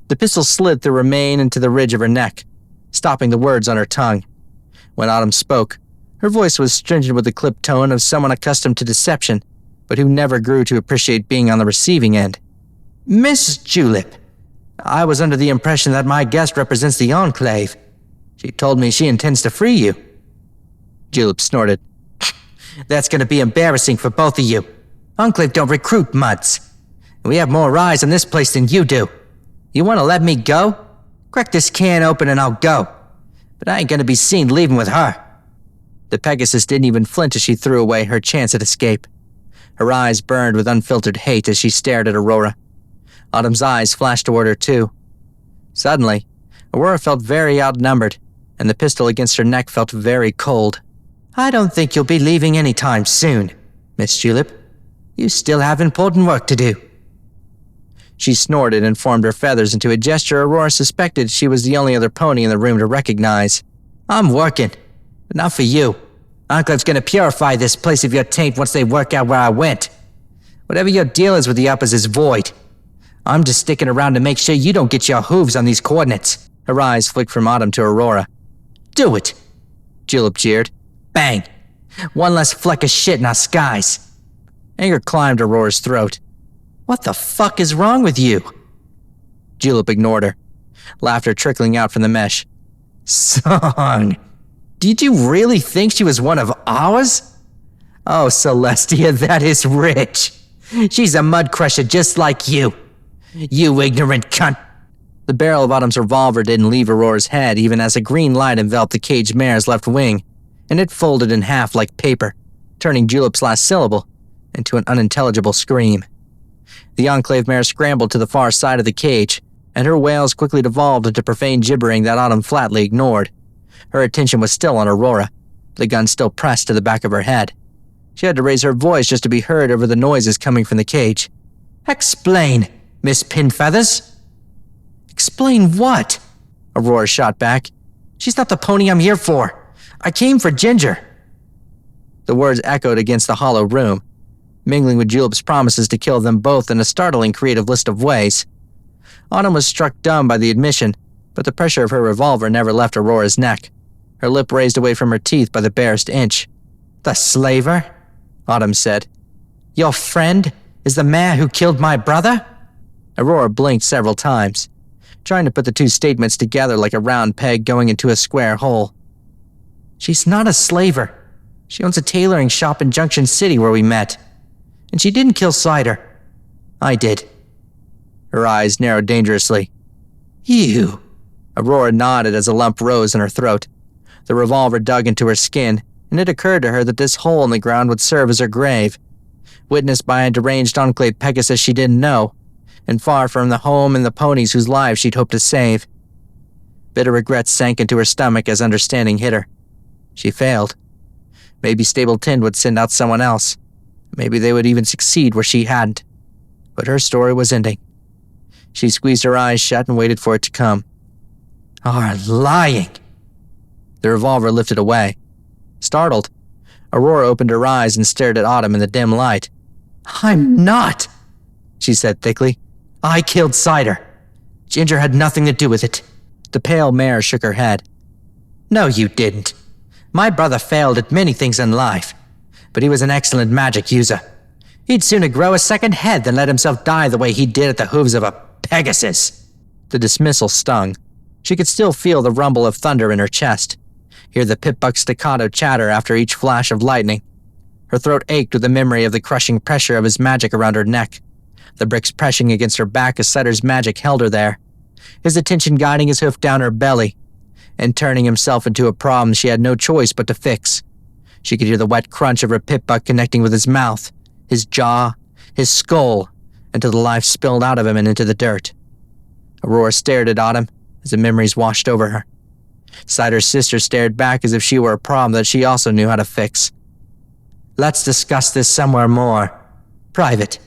The pistol slid through her mane into the ridge of her neck, stopping the words on her tongue. When Autumn spoke, her voice was stringent with the clipped tone of someone accustomed to deception, but who never grew to appreciate being on the receiving end. Miss Julep, I was under the impression that my guest represents the Enclave. She told me she intends to free you. Julep snorted. That's going to be embarrassing for both of you. Enclave don't recruit muds. We have more eyes on this place than you do. You want to let me go? Crack this can open and I'll go. But I ain't going to be seen leaving with her. The Pegasus didn't even flinch as she threw away her chance at escape. Her eyes burned with unfiltered hate as she stared at Aurora. Autumn's eyes flashed toward her too. Suddenly, Aurora felt very outnumbered, and the pistol against her neck felt very cold. I don't think you'll be leaving anytime soon, Miss Julep. You still have important work to do. She snorted and formed her feathers into a gesture Aurora suspected she was the only other pony in the room to recognize. I'm working, but not for you. Enclave's gonna purify this place of your taint once they work out where I went. Whatever your deal is with the uppers is void. I'm just sticking around to make sure you don't get your hooves on these coordinates. Her eyes flicked from Autumn to Aurora. Do it, Julep jeered. Bang! One less fleck of shit in our skies. Anger climbed Aurora's throat. What the fuck is wrong with you? Julep ignored her, laughter trickling out from the mesh. Song, did you really think she was one of ours? Oh, Celestia, that is rich. She's a mud crusher just like you. You ignorant cunt. The barrel of Autumn's revolver didn't leave Aurora's head even as a green light enveloped the caged mare's left wing, and it folded in half like paper, turning Julep's last syllable into an unintelligible scream. The Enclave mare scrambled to the far side of the cage, and her wails quickly devolved into profane gibbering that Autumn flatly ignored. Her attention was still on Aurora, the gun still pressed to the back of her head. She had to raise her voice just to be heard over the noises coming from the cage. Explain, Miss Pinfeathers. Explain what? Aurora shot back. She's not the pony I'm here for. I came for Ginger. The words echoed against the hollow room, mingling with Julep's promises to kill them both in a startling creative list of ways. Autumn was struck dumb by the admission, but the pressure of her revolver never left Aurora's neck, her lip raised away from her teeth by the barest inch. The slaver? Autumn said. Your friend is the mare who killed my brother? Aurora blinked several times, trying to put the two statements together like a round peg going into a square hole. She's not a slaver. She owns a tailoring shop in Junction City where we met. And she didn't kill Cider. I did. Her eyes narrowed dangerously. You. Aurora nodded as a lump rose in her throat. The revolver dug into her skin, and it occurred to her that this hole in the ground would serve as her grave. Witnessed by a deranged Enclave Pegasus she didn't know, and far from the home and the ponies whose lives she'd hoped to save. Bitter regret sank into her stomach as understanding hit her. She failed. Maybe Stable Tind would send out someone else. Maybe they would even succeed where she hadn't. But her story was ending. She squeezed her eyes shut and waited for it to come. Are lying. The revolver lifted away. Startled, Aurora opened her eyes and stared at Autumn in the dim light. I'm not, she said thickly. I killed Cider. Ginger had nothing to do with it. The pale mare shook her head. No, you didn't. My brother failed at many things in life, but he was an excellent magic user. He'd sooner grow a second head than let himself die the way he did at the hooves of a Pegasus. The dismissal stung. She could still feel the rumble of thunder in her chest, hear the pip-buck staccato chatter after each flash of lightning. Her throat ached with the memory of the crushing pressure of his magic around her neck, the bricks pressing against her back as Cider's magic held her there, his attention guiding his hoof down her belly, and turning himself into a problem she had no choice but to fix. She could hear the wet crunch of her pip-buck connecting with his mouth, his jaw, his skull, until the life spilled out of him and into the dirt. Aurora stared at Autumn as the memories washed over her. Cider's sister stared back as if she were a problem that she also knew how to fix. Let's discuss this somewhere more private.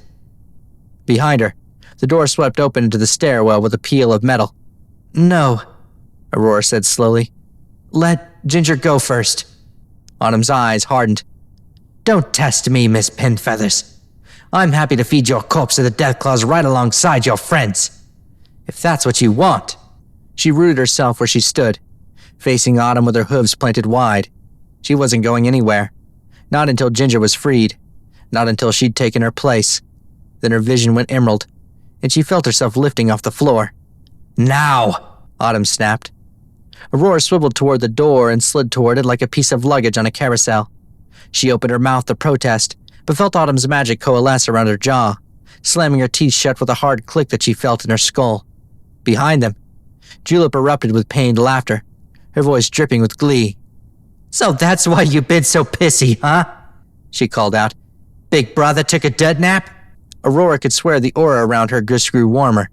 Behind her, the door swept open into the stairwell with a peal of metal. No, Aurora said slowly. Let Ginger go first. Autumn's eyes hardened. Don't test me, Miss Pinfeathers. I'm happy to feed your corpse to the Deathclaws right alongside your friends. If that's what you want. She rooted herself where she stood, facing Autumn with her hooves planted wide. She wasn't going anywhere. Not until Ginger was freed. Not until she'd taken her place. Then her vision went emerald, and she felt herself lifting off the floor. Now, Autumn snapped. Aurora swiveled toward the door and slid toward it like a piece of luggage on a carousel. She opened her mouth to protest, but felt Autumn's magic coalesce around her jaw, slamming her teeth shut with a hard click that she felt in her skull. Behind them, Julep erupted with pained laughter, her voice dripping with glee. So that's why you've been so pissy, huh? She called out. Big brother took a dirt nap? Aurora could swear the aura around her just grew warmer.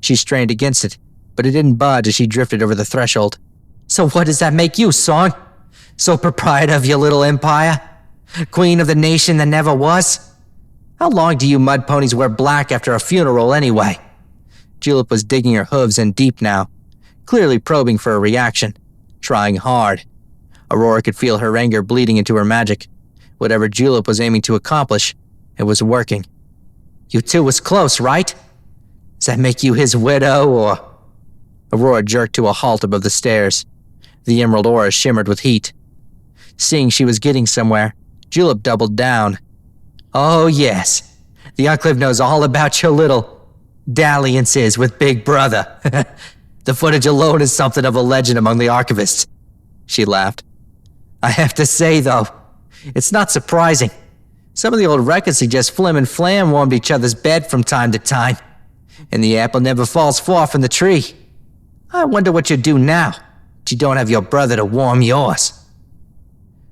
She strained against it, but it didn't budge as she drifted over the threshold. So what does that make you, Song? Sole proprietor of your little empire? Queen of the nation that never was? How long do you mud ponies wear black after a funeral anyway? Julep was digging her hooves in deep now, clearly probing for a reaction, trying hard. Aurora could feel her anger bleeding into her magic. Whatever Julep was aiming to accomplish, it was working. You two was close, right? Does that make you his widow, or... Aurora jerked to a halt above the stairs. The emerald aura shimmered with heat. Seeing she was getting somewhere, Julep doubled down. Oh, yes. The Enclave knows all about your little dalliances with Big Brother. The footage alone is something of a legend among the archivists. She laughed. I have to say, though, it's not surprising. Some of the old records suggest Flim and Flam warmed each other's bed from time to time, and the apple never falls far from the tree. I wonder what you'd do now that you don't have your brother to warm yours.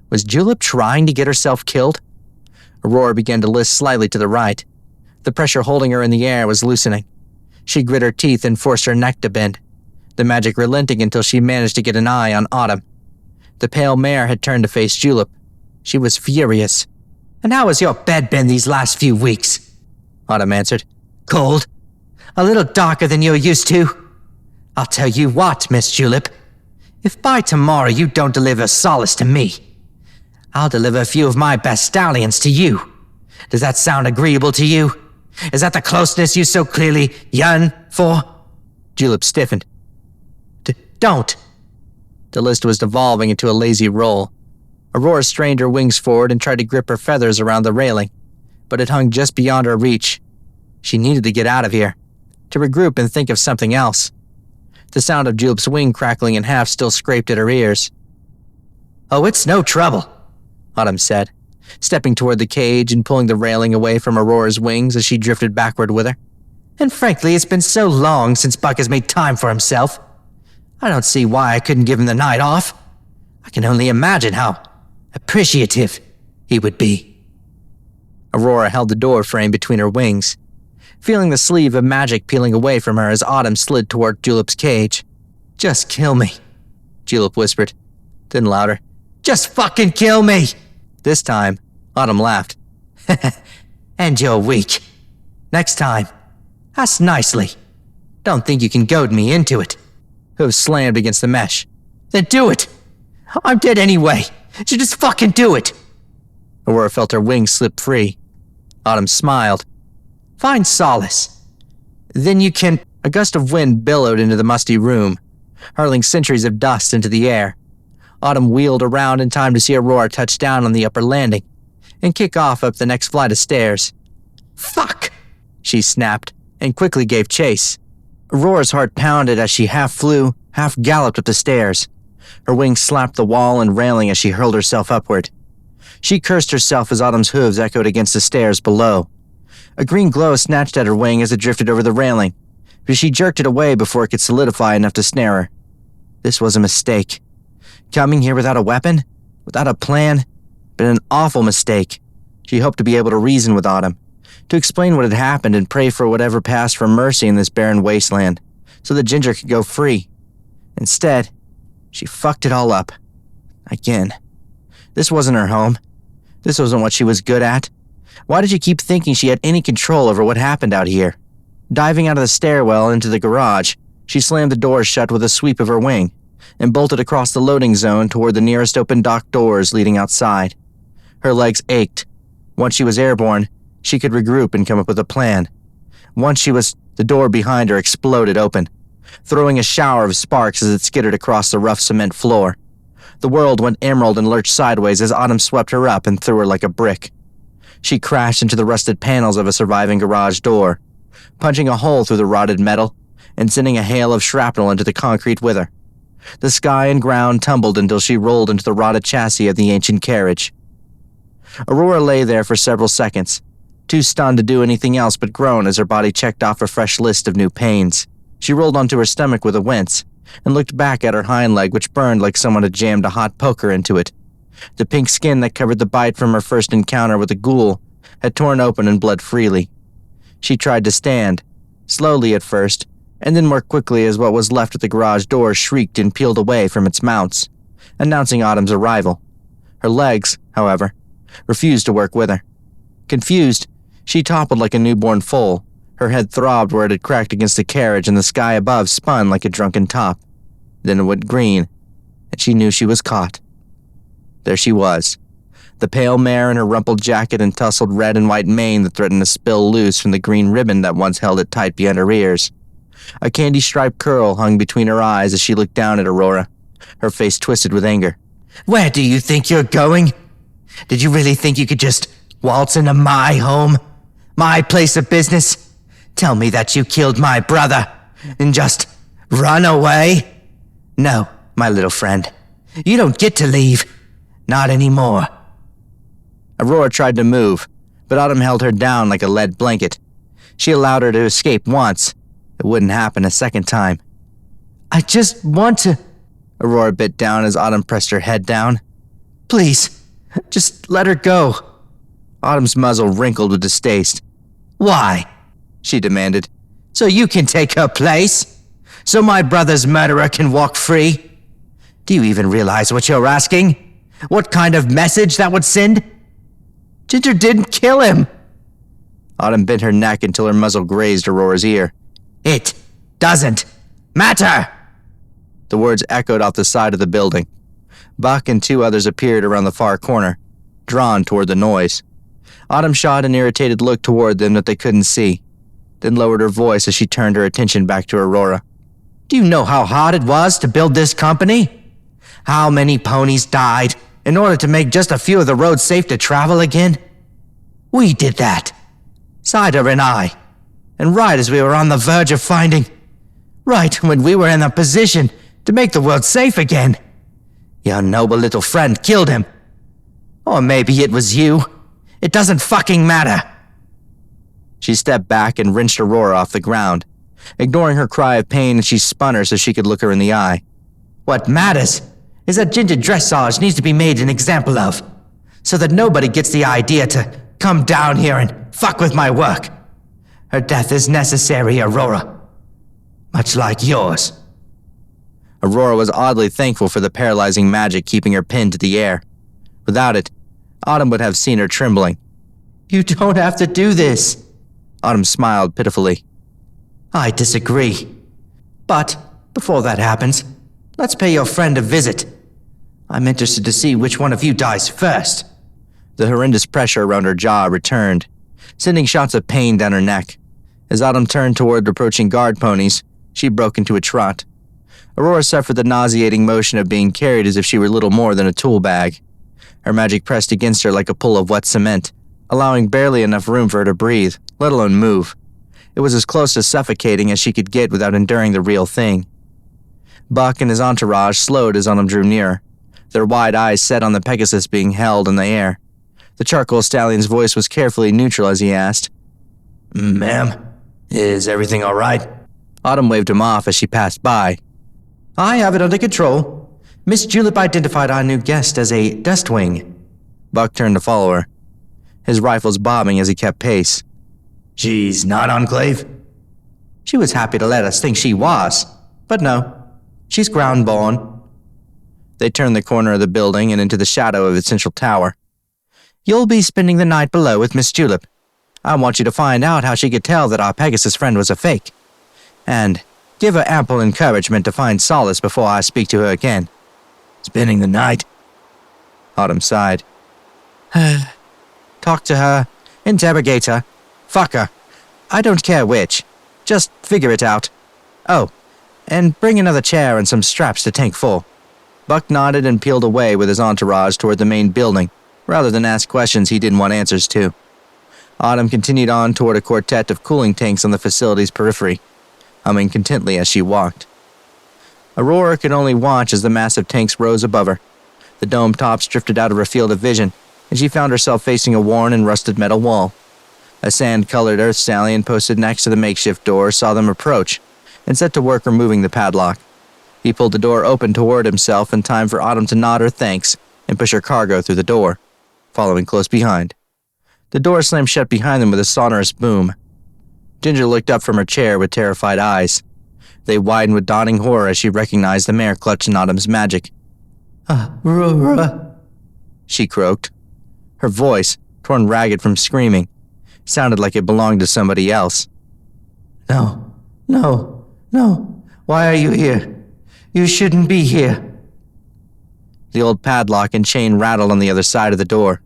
Was Julep trying to get herself killed? Aurora began to list slightly to the right. The pressure holding her in the air was loosening. She grit her teeth and forced her neck to bend, the magic relenting until she managed to get an eye on Autumn. The pale mare had turned to face Julep. She was furious. And how has your bed been these last few weeks? Autumn answered. Cold. A little darker than you're used to. I'll tell you what, Miss Julep. If by tomorrow you don't deliver Solace to me, I'll deliver a few of my best stallions to you. Does that sound agreeable to you? Is that the closeness you so clearly yearn for? Julep stiffened. Don't. The list was devolving into a lazy roll. Aurora strained her wings forward and tried to grip her feathers around the railing, but it hung just beyond her reach. She needed to get out of here, to regroup and think of something else. The sound of Julep's wing crackling in half still scraped at her ears. "Oh, it's no trouble," Autumn said, stepping toward the cage and pulling the railing away from Aurora's wings as she drifted backward with her. "And frankly, it's been so long since Buck has made time for himself. I don't see why I couldn't give him the night off. I can only imagine how appreciative he would be." Aurora held the door frame between her wings, feeling the sleeve of magic peeling away from her as Autumn slid toward Julep's cage. "Just kill me," Julep whispered, then louder. "Just fucking kill me!" This time, Autumn laughed. "And you're weak. Next time, ask nicely. Don't think you can goad me into it." Hooves slammed against the mesh. "Then do it. I'm dead anyway. So just fucking do it." Aurora felt her wings slip free. Autumn smiled. "Find Solace. Then you can—" A gust of wind billowed into the musty room, hurling centuries of dust into the air. Autumn wheeled around in time to see Aurora touch down on the upper landing and kick off up the next flight of stairs. "Fuck!" she snapped, and quickly gave chase. Aurora's heart pounded as she half flew, half galloped up the stairs. Her wings slapped the wall and railing as she hurled herself upward. She cursed herself as Autumn's hooves echoed against the stairs below. A green glow snatched at her wing as it drifted over the railing, but she jerked it away before it could solidify enough to snare her. This was a mistake. Coming here without a weapon, without a plan, but an awful mistake. She hoped to be able to reason with Autumn, to explain what had happened and pray for whatever passed for mercy in this barren wasteland, so that Ginger could go free. Instead, she fucked it all up. Again. This wasn't her home. This wasn't what she was good at. Why did she keep thinking she had any control over what happened out here? Diving out of the stairwell into the garage, she slammed the door shut with a sweep of her wing and bolted across the loading zone toward the nearest open dock doors leading outside. Her legs ached. Once she was airborne, she could regroup and come up with a plan. The door behind her exploded open, throwing a shower of sparks as it skittered across the rough cement floor. The world went emerald and lurched sideways as Autumn swept her up and threw her like a brick. She crashed into the rusted panels of a surviving garage door, punching a hole through the rotted metal and sending a hail of shrapnel into the concrete with her. The sky and ground tumbled until she rolled into the rotted chassis of the ancient carriage. Aurora lay there for several seconds, too stunned to do anything else but groan as her body checked off a fresh list of new pains. She rolled onto her stomach with a wince and looked back at her hind leg, which burned like someone had jammed a hot poker into it. The pink skin that covered the bite from her first encounter with the ghoul had torn open and bled freely. She tried to stand, slowly at first, and then more quickly as what was left of the garage door shrieked and peeled away from its mounts, announcing Autumn's arrival. Her legs, however, refused to work with her. Confused, she toppled like a newborn foal. Her head throbbed where it had cracked against the carriage, and the sky above spun like a drunken top. Then it went green, and she knew she was caught. There she was, the pale mare in her rumpled jacket and tousled red and white mane that threatened to spill loose from the green ribbon that once held it tight behind her ears. A candy-striped curl hung between her eyes as she looked down at Aurora, her face twisted with anger. "Where do you think you're going? Did you really think you could just waltz into my home? My place of business? Tell me that you killed my brother and just run away? No, my little friend. You don't get to leave. Not anymore." Aurora tried to move, but Autumn held her down like a lead blanket. She allowed her to escape once. It wouldn't happen a second time. "I just want to—" Aurora bit down as Autumn pressed her head down. "Please, just let her go." Autumn's muzzle wrinkled with distaste. "Why?" she demanded. "So you can take her place? So my brother's murderer can walk free? Do you even realize what you're asking? What kind of message that would send? Ginger didn't kill him." Autumn bent her neck until her muzzle grazed Aurora's ear. "It doesn't matter." The words echoed off the side of the building. Buck and two others appeared around the far corner, drawn toward the noise. Autumn shot an irritated look toward them that they couldn't see, then lowered her voice as she turned her attention back to Aurora. "Do you know how hard it was to build this company? How many ponies died? in order to make just a few of the roads safe to travel again? We did that. Cider and I. And right as we were on the verge of finding... Right when we were in a position to make the world safe again. Your noble little friend killed him. Or maybe it was you. It doesn't fucking matter. She stepped back and wrenched Aurora off the ground. Ignoring her cry of pain, she spun her so she could look her in the eye. What matters is that Ginger dressage needs to be made an example of, so that nobody gets the idea to come down here and fuck with my work. Her death is necessary, Aurora. Much like yours. Aurora was oddly thankful for the paralyzing magic keeping her pinned to the air. Without it, Autumn would have seen her trembling. You don't have to do this. Autumn smiled pitifully. I disagree. But before that happens, let's pay your friend a visit. I'm interested to see which one of you dies first. The horrendous pressure around her jaw returned, sending shots of pain down her neck. As Autumn turned toward the approaching guard ponies, she broke into a trot. Aurora suffered the nauseating motion of being carried as if she were little more than a tool bag. Her magic pressed against her like a pull of wet cement, allowing barely enough room for her to breathe, let alone move. It was as close to suffocating as she could get without enduring the real thing. Buck and his entourage slowed as Autumn drew nearer, their wide eyes set on the Pegasus being held in the air. The charcoal stallion's voice was carefully neutral as he asked, "Ma'am, is everything all right?" Autumn waved him off as she passed by. I have it under control. Miss Julep identified our new guest as a Dustwing. Buck turned to follow her, his rifles bobbing as he kept pace. She's not Enclave? She was happy to let us think she was, but no, she's ground-born. They turned the corner of the building and into the shadow of its central tower. You'll be spending the night below with Miss Julep. I want you to find out how she could tell that our Pegasus friend was a fake. And give her ample encouragement to find Solace before I speak to her again. Spending the night? Autumn sighed. Talk to her, interrogate her, fuck her. I don't care which. Just figure it out. Oh, and bring another chair and some straps to Tank 4. Buck nodded and peeled away with his entourage toward the main building, rather than ask questions he didn't want answers to. Autumn continued on toward a quartet of cooling tanks on the facility's periphery, humming contently as she walked. Aurora could only watch as the massive tanks rose above her. The dome tops drifted out of her field of vision, and she found herself facing a worn and rusted metal wall. A sand-colored earth stallion posted next to the makeshift door saw them approach, and set to work removing the padlock. He pulled the door open toward himself in time for Autumn to nod her thanks and push her cargo through the door, following close behind. The door slammed shut behind them with a sonorous boom. Ginger looked up from her chair with terrified eyes. They widened with dawning horror as she recognized the mare clutched in Autumn's magic. Aurora, she croaked. Her voice, torn ragged from screaming, sounded like it belonged to somebody else. No. Why are you here? You shouldn't be here. The old padlock and chain rattled on the other side of the door.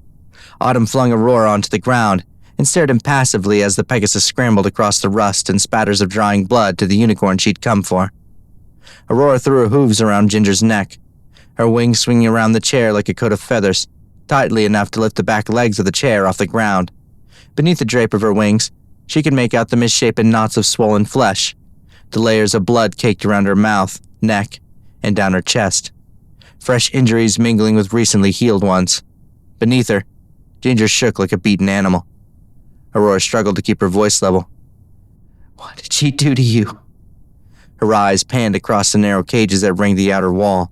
Autumn flung Aurora onto the ground and stared impassively as the Pegasus scrambled across the rust and spatters of drying blood to the unicorn she'd come for. Aurora threw her hooves around Ginger's neck, her wings swinging around the chair like a coat of feathers, tightly enough to lift the back legs of the chair off the ground. Beneath the drape of her wings, she could make out the misshapen knots of swollen flesh, the layers of blood caked around her mouth, neck, and down her chest. Fresh injuries mingling with recently healed ones. Beneath her, Ginger shook like a beaten animal. Aurora struggled to keep her voice level. What did she do to you? Her eyes panned across the narrow cages that ringed the outer wall.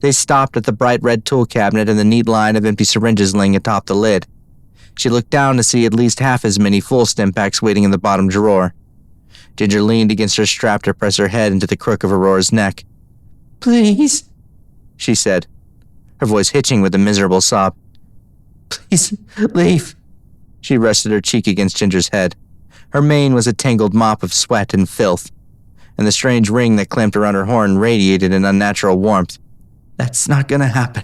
They stopped at the bright red tool cabinet and the neat line of empty syringes laying atop the lid. She looked down to see at least half as many full stim packs waiting in the bottom drawer. Ginger leaned against her strap to press her head into the crook of Aurora's neck. Please, she said, her voice hitching with a miserable sob. Please, leave. She rested her cheek against Ginger's head. Her mane was a tangled mop of sweat and filth, and the strange ring that clamped around her horn radiated an unnatural warmth. That's not gonna happen,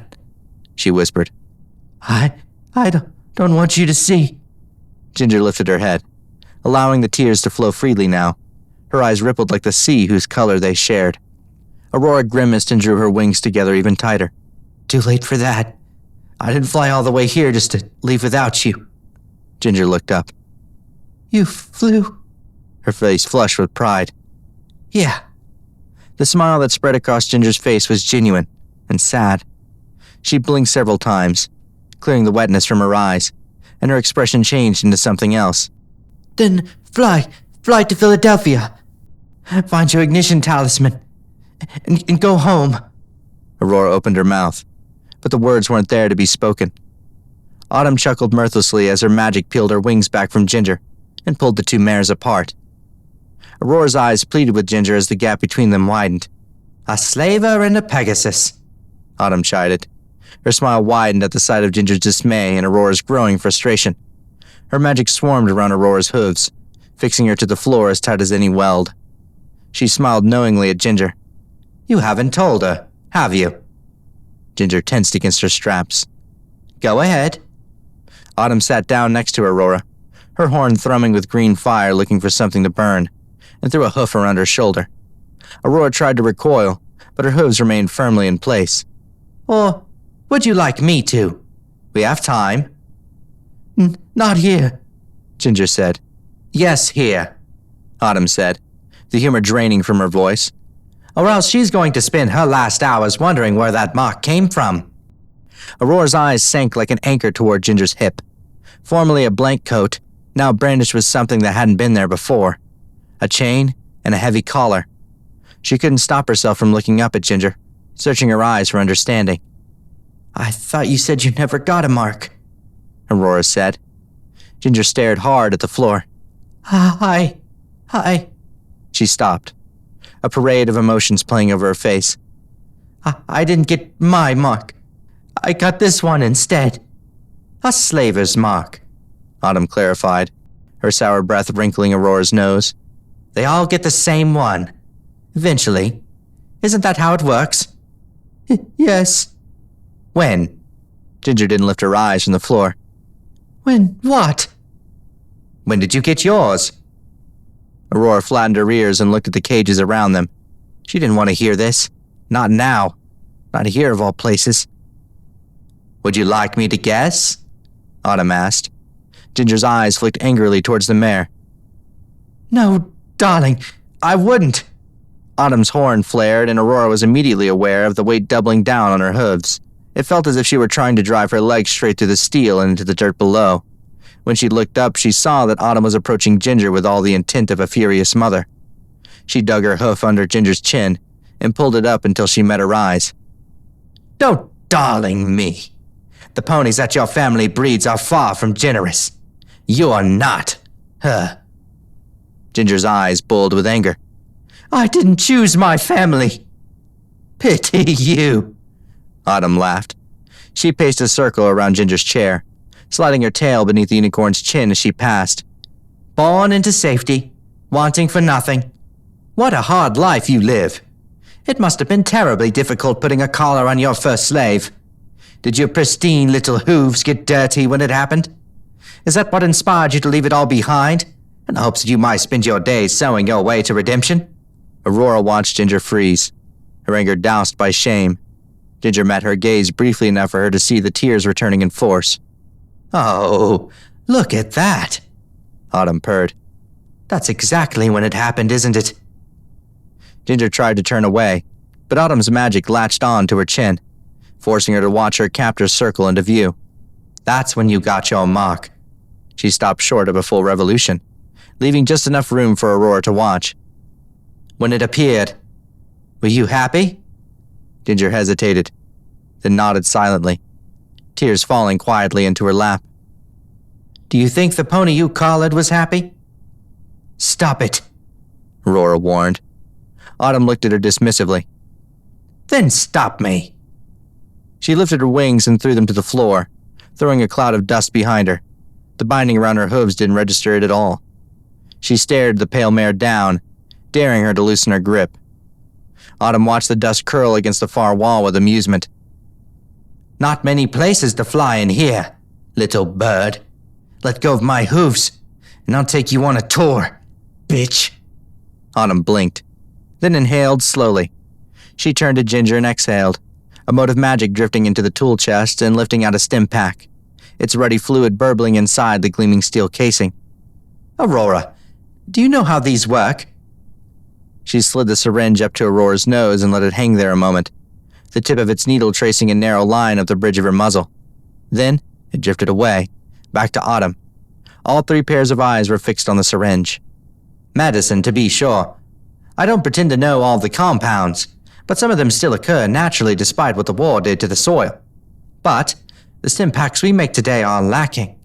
she whispered. I don't want you to see. Ginger lifted her head, allowing the tears to flow freely now. Her eyes rippled like the sea whose color they shared. Aurora grimaced and drew her wings together even tighter. Too late for that. I didn't fly all the way here just to leave without you. Ginger looked up. You flew? Her face flushed with pride. Yeah. The smile that spread across Ginger's face was genuine and sad. She blinked several times, clearing the wetness from her eyes, and her expression changed into something else. Then fly to Philadelphia. Find your ignition talisman, and go home. Aurora opened her mouth, but the words weren't there to be spoken. Autumn chuckled mirthlessly as her magic peeled her wings back from Ginger and pulled the two mares apart. Aurora's eyes pleaded with Ginger as the gap between them widened. A slaver and a Pegasus, Autumn chided. Her smile widened at the sight of Ginger's dismay and Aurora's growing frustration. Her magic swarmed around Aurora's hooves, fixing her to the floor as tight as any weld. She smiled knowingly at Ginger. You haven't told her, have you? Ginger tensed against her straps. Go ahead. Autumn sat down next to Aurora, her horn thrumming with green fire looking for something to burn, and threw a hoof around her shoulder. Aurora tried to recoil, but her hooves remained firmly in place. Or would you like me to? We have time. Not here, Ginger said. Yes, here, Autumn said, the humor draining from her voice. Or else she's going to spend her last hours wondering where that mark came from. Aurora's eyes sank like an anchor toward Ginger's hip. Formerly a blank coat, now brandished with something that hadn't been there before. A chain and a heavy collar. She couldn't stop herself from looking up at Ginger, searching her eyes for understanding. I thought you said you never got a mark, Aurora said. Ginger stared hard at the floor. Hi. She stopped, a parade of emotions playing over her face. I didn't get my mark. I got this one instead. A slaver's mark, Autumn clarified, her sour breath wrinkling Aurora's nose. They all get the same one. Eventually. Isn't that how it works? Yes. When? Ginger didn't lift her eyes from the floor. When what? When did you get yours? Aurora flattened her ears and looked at the cages around them. She didn't want to hear this. Not now. Not here of all places. Would you like me to guess? Autumn asked. Ginger's eyes flicked angrily towards the mare. No, darling, I wouldn't. Autumn's horn flared and Aurora was immediately aware of the weight doubling down on her hooves. It felt as if she were trying to drive her legs straight through the steel and into the dirt below. When she looked up, she saw that Autumn was approaching Ginger with all the intent of a furious mother. She dug her hoof under Ginger's chin and pulled it up until she met her eyes. Don't darling me. The ponies that your family breeds are far from generous. You're not her. Ginger's eyes bulled with anger. I didn't choose my family. Pity you. Autumn laughed. She paced a circle around Ginger's chair, sliding her tail beneath the unicorn's chin as she passed. Born into safety, wanting for nothing. What a hard life you live. It must have been terribly difficult putting a collar on your first slave. Did your pristine little hooves get dirty when it happened? Is that what inspired you to leave it all behind, in hopes that you might spend your days sewing your way to redemption? Aurora watched Ginger freeze, her anger doused by shame. Ginger met her gaze briefly enough for her to see the tears returning in force. Oh, look at that, Autumn purred. That's exactly when it happened, isn't it? Ginger tried to turn away, but Autumn's magic latched on to her chin, forcing her to watch her captor's circle into view. That's when you got your mark. She stopped short of a full revolution, leaving just enough room for Aurora to watch. When it appeared, were you happy? Ginger hesitated, then nodded silently, tears falling quietly into her lap. Do you think the pony you collared was happy? Stop it, Aurora warned. Autumn looked at her dismissively. Then stop me. She lifted her wings and threw them to the floor, throwing a cloud of dust behind her. The binding around her hooves didn't register it at all. She stared the pale mare down, daring her to loosen her grip. Autumn watched the dust curl against the far wall with amusement. Not many places to fly in here, little bird. Let go of my hooves, and I'll take you on a tour, bitch. Autumn blinked, then inhaled slowly. She turned to Ginger and exhaled, a mote of magic drifting into the tool chest and lifting out a stim pack, its ruddy fluid burbling inside the gleaming steel casing. Aurora, do you know how these work? She slid the syringe up to Aurora's nose and let it hang there a moment, the tip of its needle tracing a narrow line up the bridge of her muzzle. Then it drifted away, back to Autumn. All 3 pairs of eyes were fixed on the syringe. Medicine, to be sure. I don't pretend to know all the compounds, but some of them still occur naturally despite what the war did to the soil. But the stim packs we make today are lacking.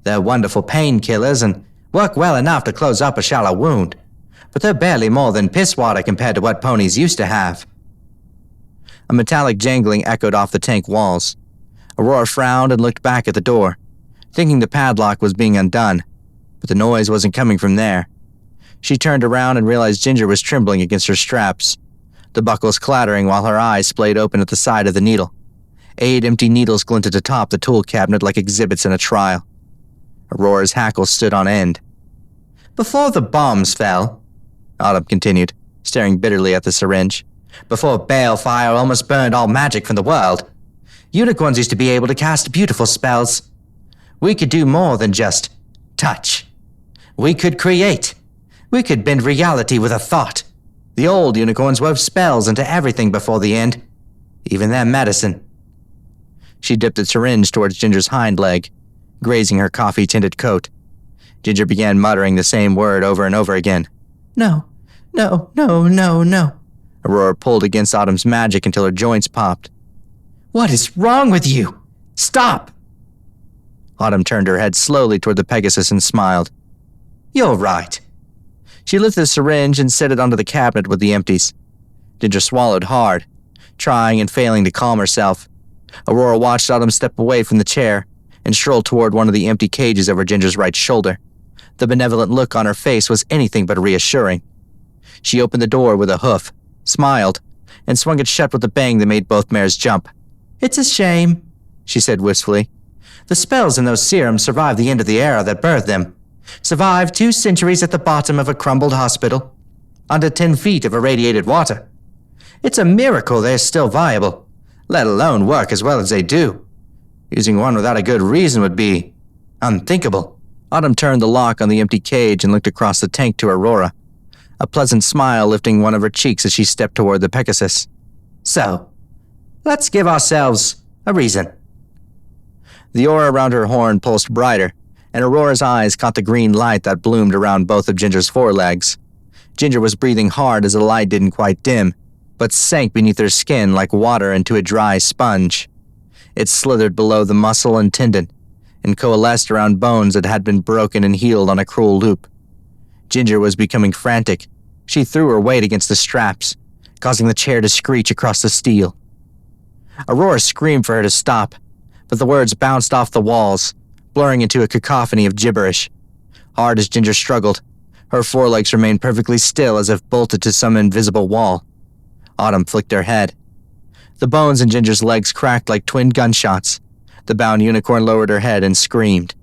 They're wonderful painkillers and work well enough to close up a shallow wound, but they're barely more than piss water compared to what ponies used to have. A metallic jangling echoed off the tank walls. Aurora frowned and looked back at the door, thinking the padlock was being undone, but the noise wasn't coming from there. She turned around and realized Ginger was trembling against her straps, the buckles clattering while her eyes splayed open at the side of the needle. 8 empty needles glinted atop the tool cabinet like exhibits in a trial. Aurora's hackles stood on end. Before the bombs fell, Autumn continued, staring bitterly at the syringe, before balefire almost burned all magic from the world, unicorns used to be able to cast beautiful spells. We could do more than just touch. We could create. We could bend reality with a thought. The old unicorns wove spells into everything before the end, even their medicine. She dipped the syringe towards Ginger's hind leg, grazing her coffee-tinted coat. Ginger began muttering the same word over and over again. No, no, no, no, no. Aurora pulled against Autumn's magic until her joints popped. What is wrong with you? Stop! Autumn turned her head slowly toward the Pegasus and smiled. You're right. She lifted the syringe and set it onto the cabinet with the empties. Ginger swallowed hard, trying and failing to calm herself. Aurora watched Autumn step away from the chair and stroll toward one of the empty cages over Ginger's right shoulder. The benevolent look on her face was anything but reassuring. She opened the door with a hoof, smiled, and swung it shut with a bang that made both mares jump. It's a shame, she said wistfully. The spells in those serums survived the end of the era that birthed them. Survived 2 centuries at the bottom of a crumbled hospital, under 10 feet of irradiated water. It's a miracle they're still viable, let alone work as well as they do. Using one without a good reason would be unthinkable. Autumn turned the lock on the empty cage and looked across the tank to Aurora, a pleasant smile lifting one of her cheeks as she stepped toward the Pegasus. So, let's give ourselves a reason. The aura around her horn pulsed brighter, and Aurora's eyes caught the green light that bloomed around both of Ginger's forelegs. Ginger was breathing hard as the light didn't quite dim, but sank beneath her skin like water into a dry sponge. It slithered below the muscle and tendon, and coalesced around bones that had been broken and healed on a cruel loop. Ginger was becoming frantic. She threw her weight against the straps, causing the chair to screech across the steel. Aurora screamed for her to stop, but the words bounced off the walls, blurring into a cacophony of gibberish. Hard as Ginger struggled, her forelegs remained perfectly still as if bolted to some invisible wall. Autumn flicked her head. The bones in Ginger's legs cracked like twin gunshots. The bound unicorn lowered her head and screamed.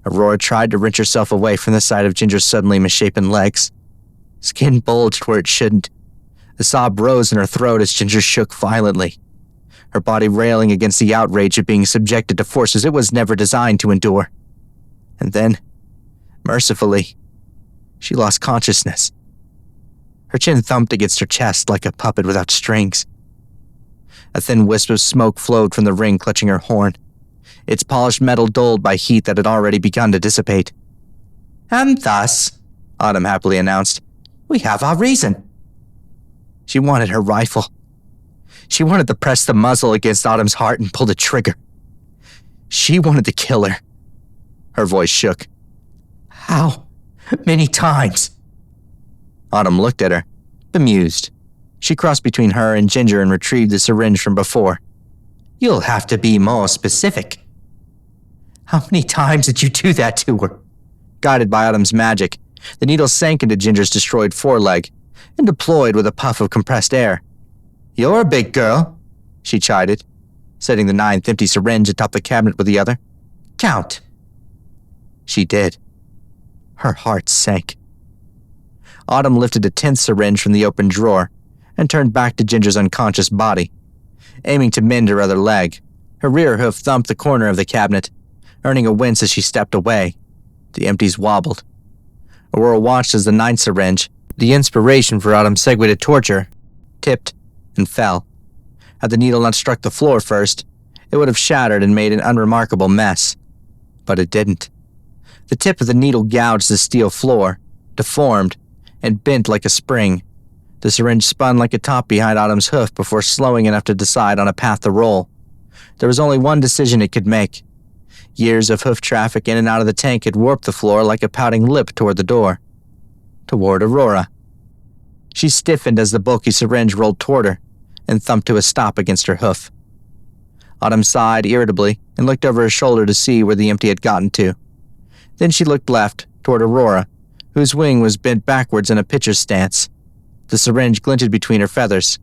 Aurora tried to wrench herself away from the sight of Ginger's suddenly misshapen legs. Skin bulged where it shouldn't. A sob rose in her throat as Ginger shook violently, her body railing against the outrage of being subjected to forces it was never designed to endure. And then, mercifully, she lost consciousness. Her chin thumped against her chest like a puppet without strings. A thin wisp of smoke flowed from the ring clutching her horn, its polished metal dulled by heat that had already begun to dissipate. And thus, Autumn happily announced, we have our reason. She wanted her rifle. She wanted to press the muzzle against Autumn's heart and pull the trigger. She wanted to kill her. Her voice shook. How many times? Autumn looked at her, bemused. She crossed between her and Ginger and retrieved the syringe from before. You'll have to be more specific. How many times did you do that to her? Guided by Autumn's magic, the needle sank into Ginger's destroyed foreleg and deployed with a puff of compressed air. You're a big girl, she chided, setting the 9th empty syringe atop the cabinet with the other. Count. She did. Her heart sank. Autumn lifted a 10th syringe from the open drawer and turned back to Ginger's unconscious body. aiming to mend her other leg. Her rear hoof thumped the corner of the cabinet, earning a wince as she stepped away. The empties wobbled. Aurora watched as the ninth syringe, the inspiration for Autumn's segue to torture, tipped and fell. Had the needle not struck the floor first, it would have shattered and made an unremarkable mess. But it didn't. The tip of the needle gouged the steel floor, deformed, and bent like a spring. The syringe spun like a top behind Autumn's hoof before slowing enough to decide on a path to roll. There was only one decision it could make. Years of hoof traffic in and out of the tank had warped the floor like a pouting lip toward the door. Toward Aurora. She stiffened as the bulky syringe rolled toward her and thumped to a stop against her hoof. Autumn sighed irritably and looked over her shoulder to see where the empty had gotten to. Then she looked left, toward Aurora, whose wing was bent backwards in a pitcher's stance. The syringe glinted between her feathers.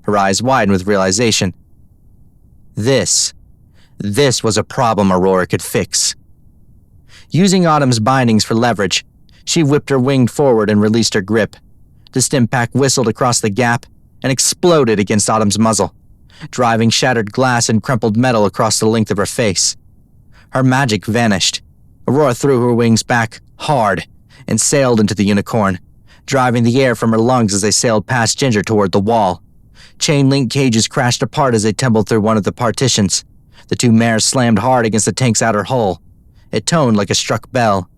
Her eyes widened with realization. This was a problem Aurora could fix. Using Autumn's bindings for leverage, she whipped her wing forward and released her grip. The stim pack whistled across the gap and exploded against Autumn's muzzle, driving shattered glass and crumpled metal across the length of her face. Her magic vanished. Aurora threw her wings back hard and sailed into the unicorn, driving the air from her lungs as they sailed past Ginger toward the wall. Chain link cages crashed apart as they tumbled through one of the partitions. The two mares slammed hard against the tank's outer hull. It toned like a struck bell.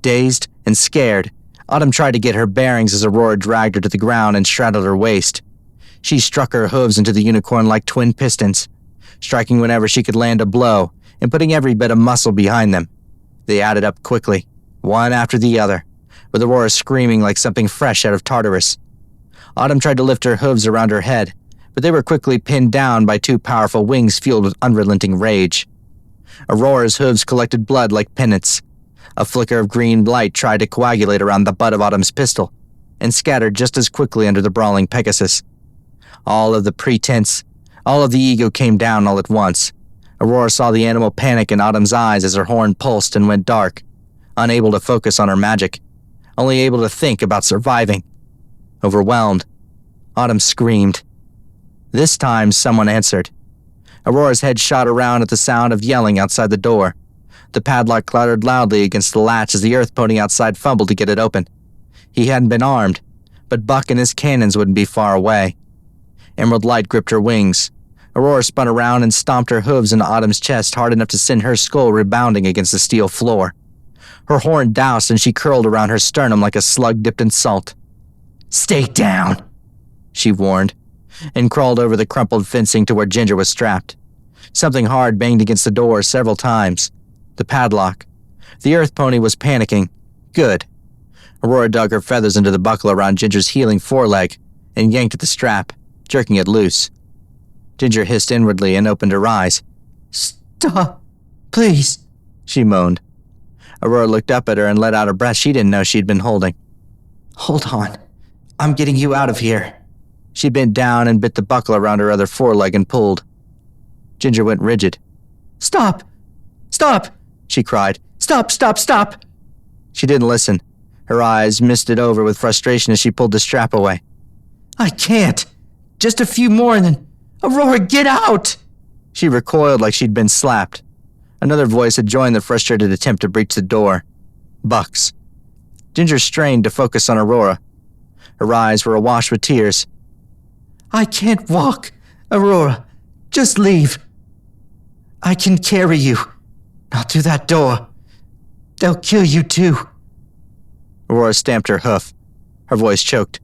Dazed and scared, Autumn tried to get her bearings as Aurora dragged her to the ground and straddled her waist. She struck her hooves into the unicorn like twin pistons, striking whenever she could land a blow and putting every bit of muscle behind them. They added up quickly, one after the other, with Aurora screaming like something fresh out of Tartarus. Autumn tried to lift her hooves around her head, but they were quickly pinned down by two powerful wings fueled with unrelenting rage. Aurora's hooves collected blood like pennants. A flicker of green light tried to coagulate around the butt of Autumn's pistol, and scattered just as quickly under the brawling Pegasus. All of the pretense, all of the ego came down all at once. Aurora saw the animal panic in Autumn's eyes as her horn pulsed and went dark, unable to focus on her magic, only able to think about surviving. Overwhelmed, Autumn screamed. This time, someone answered. Aurora's head shot around at the sound of yelling outside the door. The padlock clattered loudly against the latch as the earth pony outside fumbled to get it open. He hadn't been armed, but Buck and his cannons wouldn't be far away. Emerald light gripped her wings. Aurora spun around and stomped her hooves into Autumn's chest hard enough to send her skull rebounding against the steel floor. Her horn doused and she curled around her sternum like a slug dipped in salt. "Stay down," she warned, and crawled over the crumpled fencing to where Ginger was strapped. Something hard banged against the door several times. The padlock. The earth pony was panicking. Good. Aurora dug her feathers into the buckle around Ginger's healing foreleg and yanked at the strap, jerking it loose. Ginger hissed inwardly and opened her eyes. "Stop, please," she moaned. Aurora looked up at her and let out a breath she didn't know she'd been holding. Hold on. I'm getting you out of here. She bent down and bit the buckle around her other foreleg and pulled. Ginger went rigid. "Stop! Stop!" she cried. "Stop, stop, stop!" She didn't listen. Her eyes misted over with frustration as she pulled the strap away. "I can't. Just a few more and then... Aurora, get out!" She recoiled like she'd been slapped. Another voice had joined the frustrated attempt to breach the door. Buck's. Ginger strained to focus on Aurora. Her eyes were awash with tears. "I can't walk. Aurora, just leave. I can carry you. Not through that door. They'll kill you too." Aurora stamped her hoof. Her voice choked.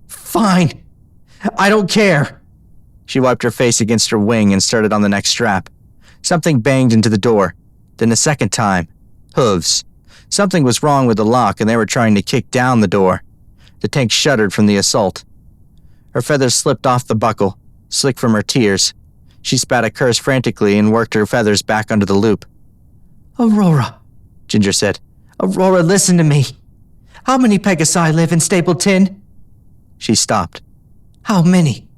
"Fine. I don't care." She wiped her face against her wing and started on the next strap. Something banged into the door. Then a second time. Hooves. Something was wrong with the lock and they were trying to kick down the door. The tank shuddered from the assault. Her feathers slipped off the buckle, slick from her tears. She spat a curse frantically and worked her feathers back under the loop. "Aurora," Ginger said. "Aurora, listen to me. How many Pegasi live in Stapleton?" She stopped. "How many?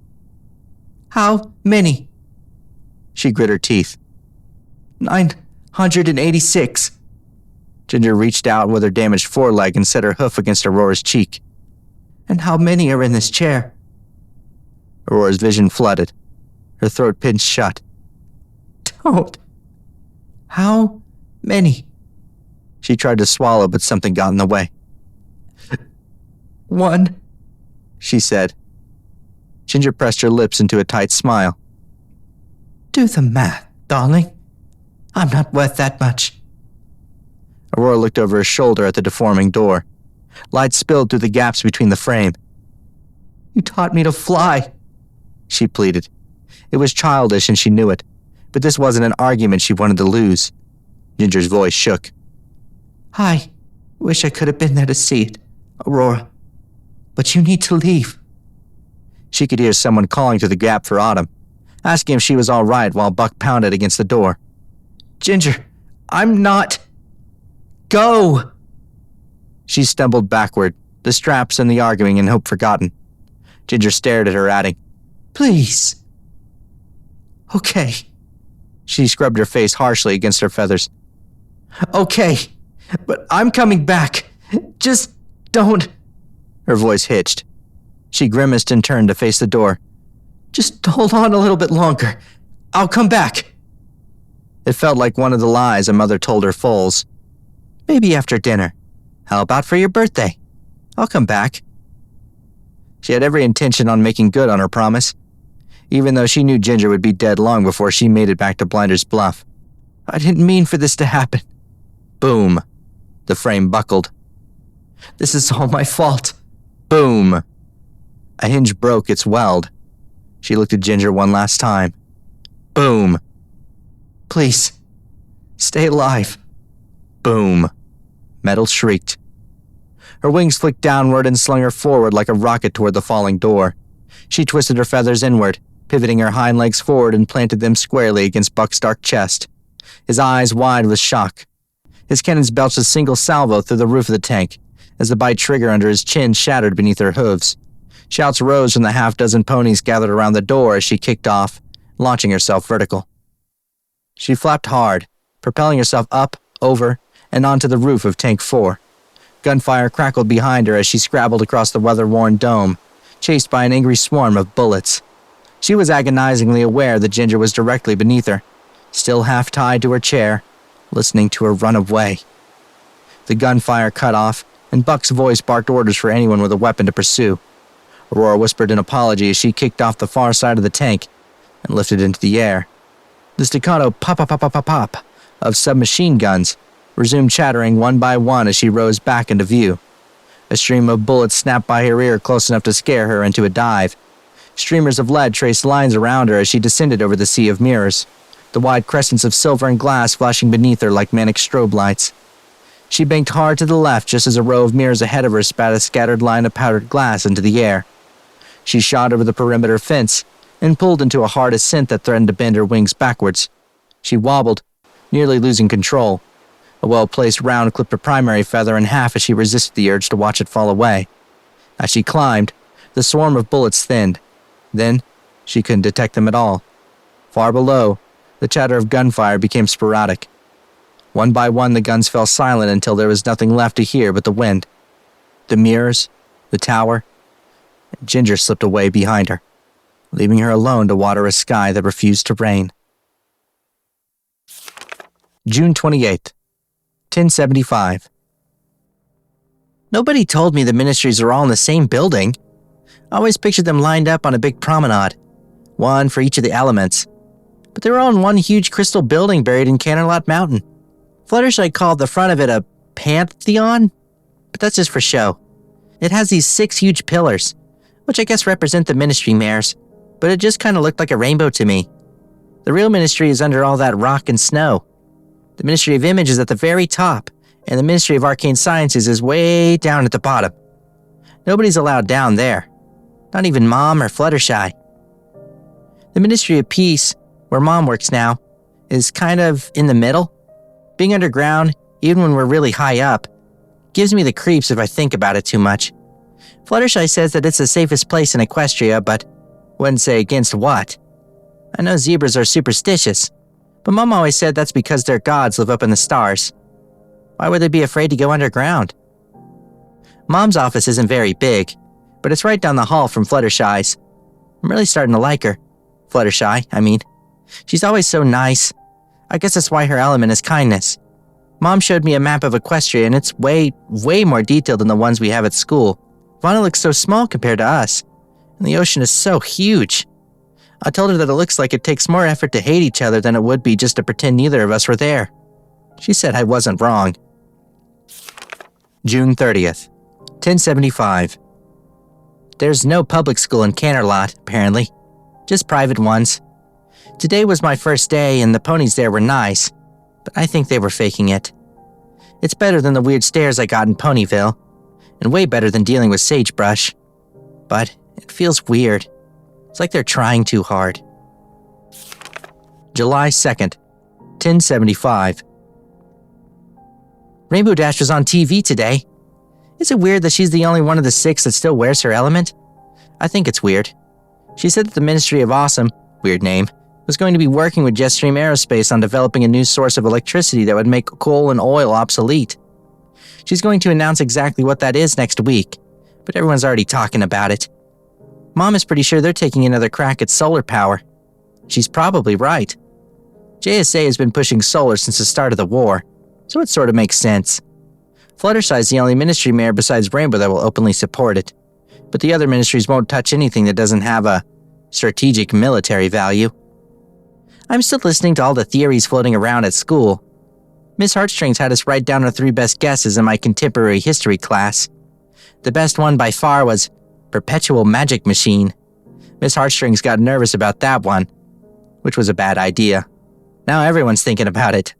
How many?" She grit her teeth. 986. Ginger reached out with her damaged foreleg and set her hoof against Aurora's cheek. "And how many are in this chair?" Aurora's vision flooded. her throat pinched shut. Don't. How many? She tried to swallow, but something got in the way. 1, she said. Ginger pressed her lips into a tight smile. Do the math, darling. I'm not worth that much. Aurora looked over her shoulder at the deforming door. Light spilled through the gaps between the frame. You taught me to fly, she pleaded. It was childish and she knew it, but this wasn't an argument she wanted to lose. Ginger's voice shook. I wish I could have been there to see it, Aurora. But you need to leave. She could hear someone calling to the gap for Autumn, asking if she was all right while Buck pounded against the door. Ginger, I'm not. Go! She stumbled backward, the straps and the arguing and hope forgotten. Ginger stared at her, adding, Please. Okay. She scrubbed her face harshly against her feathers. Okay, but I'm coming back. Just don't. Her voice hitched. She grimaced and turned to face the door. Just hold on a little bit longer. I'll come back. It felt like one of the lies a mother told her foals. Maybe after dinner. How about for your birthday? I'll come back. She had every intention on making good on her promise, even though she knew Ginger would be dead long before she made it back to Blinder's Bluff. I didn't mean for this to happen. Boom. The frame buckled. This is all my fault. Boom. A hinge broke its weld. She looked at Ginger one last time. Boom. Please, stay alive. Boom. Metal shrieked. Her wings flicked downward and slung her forward like a rocket toward the falling door. She twisted her feathers inward, pivoting her hind legs forward and planted them squarely against Buck's dark chest. His eyes wide with shock. His cannons belched a single salvo through the roof of the tank, as the bite trigger under his chin shattered beneath her hooves. Shouts rose from the half-dozen ponies gathered around the door as she kicked off, launching herself vertical. She flapped hard, propelling herself up, over, and onto the roof of Tank 4. Gunfire crackled behind her as she scrabbled across the weather-worn dome, chased by an angry swarm of bullets. She was agonizingly aware that Ginger was directly beneath her, still half-tied to her chair, listening to her run away. The gunfire cut off, and Buck's voice barked orders for anyone with a weapon to pursue. Aurora whispered an apology as she kicked off the far side of the tank and lifted into the air. The staccato pop-pop-pop-pop-pop of submachine guns resumed chattering one by one as she rose back into view. A stream of bullets snapped by her ear close enough to scare her into a dive. Streamers of lead traced lines around her as she descended over the sea of mirrors, the wide crescents of silver and glass flashing beneath her like manic strobe lights. She banked hard to the left just as a row of mirrors ahead of her spat a scattered line of powdered glass into the air. She shot over the perimeter fence and pulled into a hard ascent that threatened to bend her wings backwards. She wobbled, nearly losing control. A well-placed round clipped her primary feather in half as she resisted the urge to watch it fall away. As she climbed, the swarm of bullets thinned. Then, she couldn't detect them at all. Far below, the chatter of gunfire became sporadic. One by one, the guns fell silent until there was nothing left to hear but the wind, the mirrors, the tower, and Ginger slipped away behind her, leaving her alone to water a sky that refused to rain. June 28th, 1075. Nobody told me the ministries are all in the same building. I always pictured them lined up on a big promenade, one for each of the elements. But they were all in one huge crystal building buried in Canterlot Mountain. Fluttershy called the front of it a pantheon, but that's just for show. It has these 6 huge pillars, which I guess represent the ministry mares, but it just kind of looked like a rainbow to me. The real ministry is under all that rock and snow. The Ministry of Image is at the very top, and the Ministry of Arcane Sciences is way down at the bottom. Nobody's allowed down there. Not even Mom or Fluttershy. The Ministry of Peace, where Mom works now, is kind of in the middle. Being underground, even when we're really high up, gives me the creeps if I think about it too much. Fluttershy says that it's the safest place in Equestria, but wouldn't say against what. I know zebras are superstitious, but Mom always said that's because their gods live up in the stars. Why would they be afraid to go underground? Mom's office isn't very big, but it's right down the hall from Fluttershy's. I'm really starting to like her. Fluttershy, I mean. She's always so nice. I guess that's why her element is kindness. Mom showed me a map of Equestria, and it's way more detailed than the ones we have at school. Vana looks so small compared to us, and the ocean is so huge. I told her that it looks like it takes more effort to hate each other than it would be just to pretend neither of us were there. She said I wasn't wrong. June 30th, 1075. There's no public school in Canterlot, apparently. Just private ones. Today was my first day, and the ponies there were nice, but I think they were faking it. It's better than the weird stares I got in Ponyville, and way better than dealing with sagebrush. But it feels weird. It's like they're trying too hard. July 2nd, 1075. Rainbow Dash was on TV today. Is it weird that she's the only one of the 6 that still wears her element? I think it's weird. She said that the Ministry of Awesome, weird name, was going to be working with Jetstream Aerospace on developing a new source of electricity that would make coal and oil obsolete. She's going to announce exactly what that is next week, but everyone's already talking about it. Mom is pretty sure they're taking another crack at solar power. She's probably right. JSA has been pushing solar since the start of the war, so it sort of makes sense. Fluttershy is the only ministry mayor besides Rainbow that will openly support it, but the other ministries won't touch anything that doesn't have a strategic military value. I'm still listening to all the theories floating around at school. Miss Heartstrings had us write down our 3 best guesses in my contemporary history class. The best one by far was Perpetual Magic Machine. Miss Heartstrings got nervous about that one, which was a bad idea. Now everyone's thinking about it.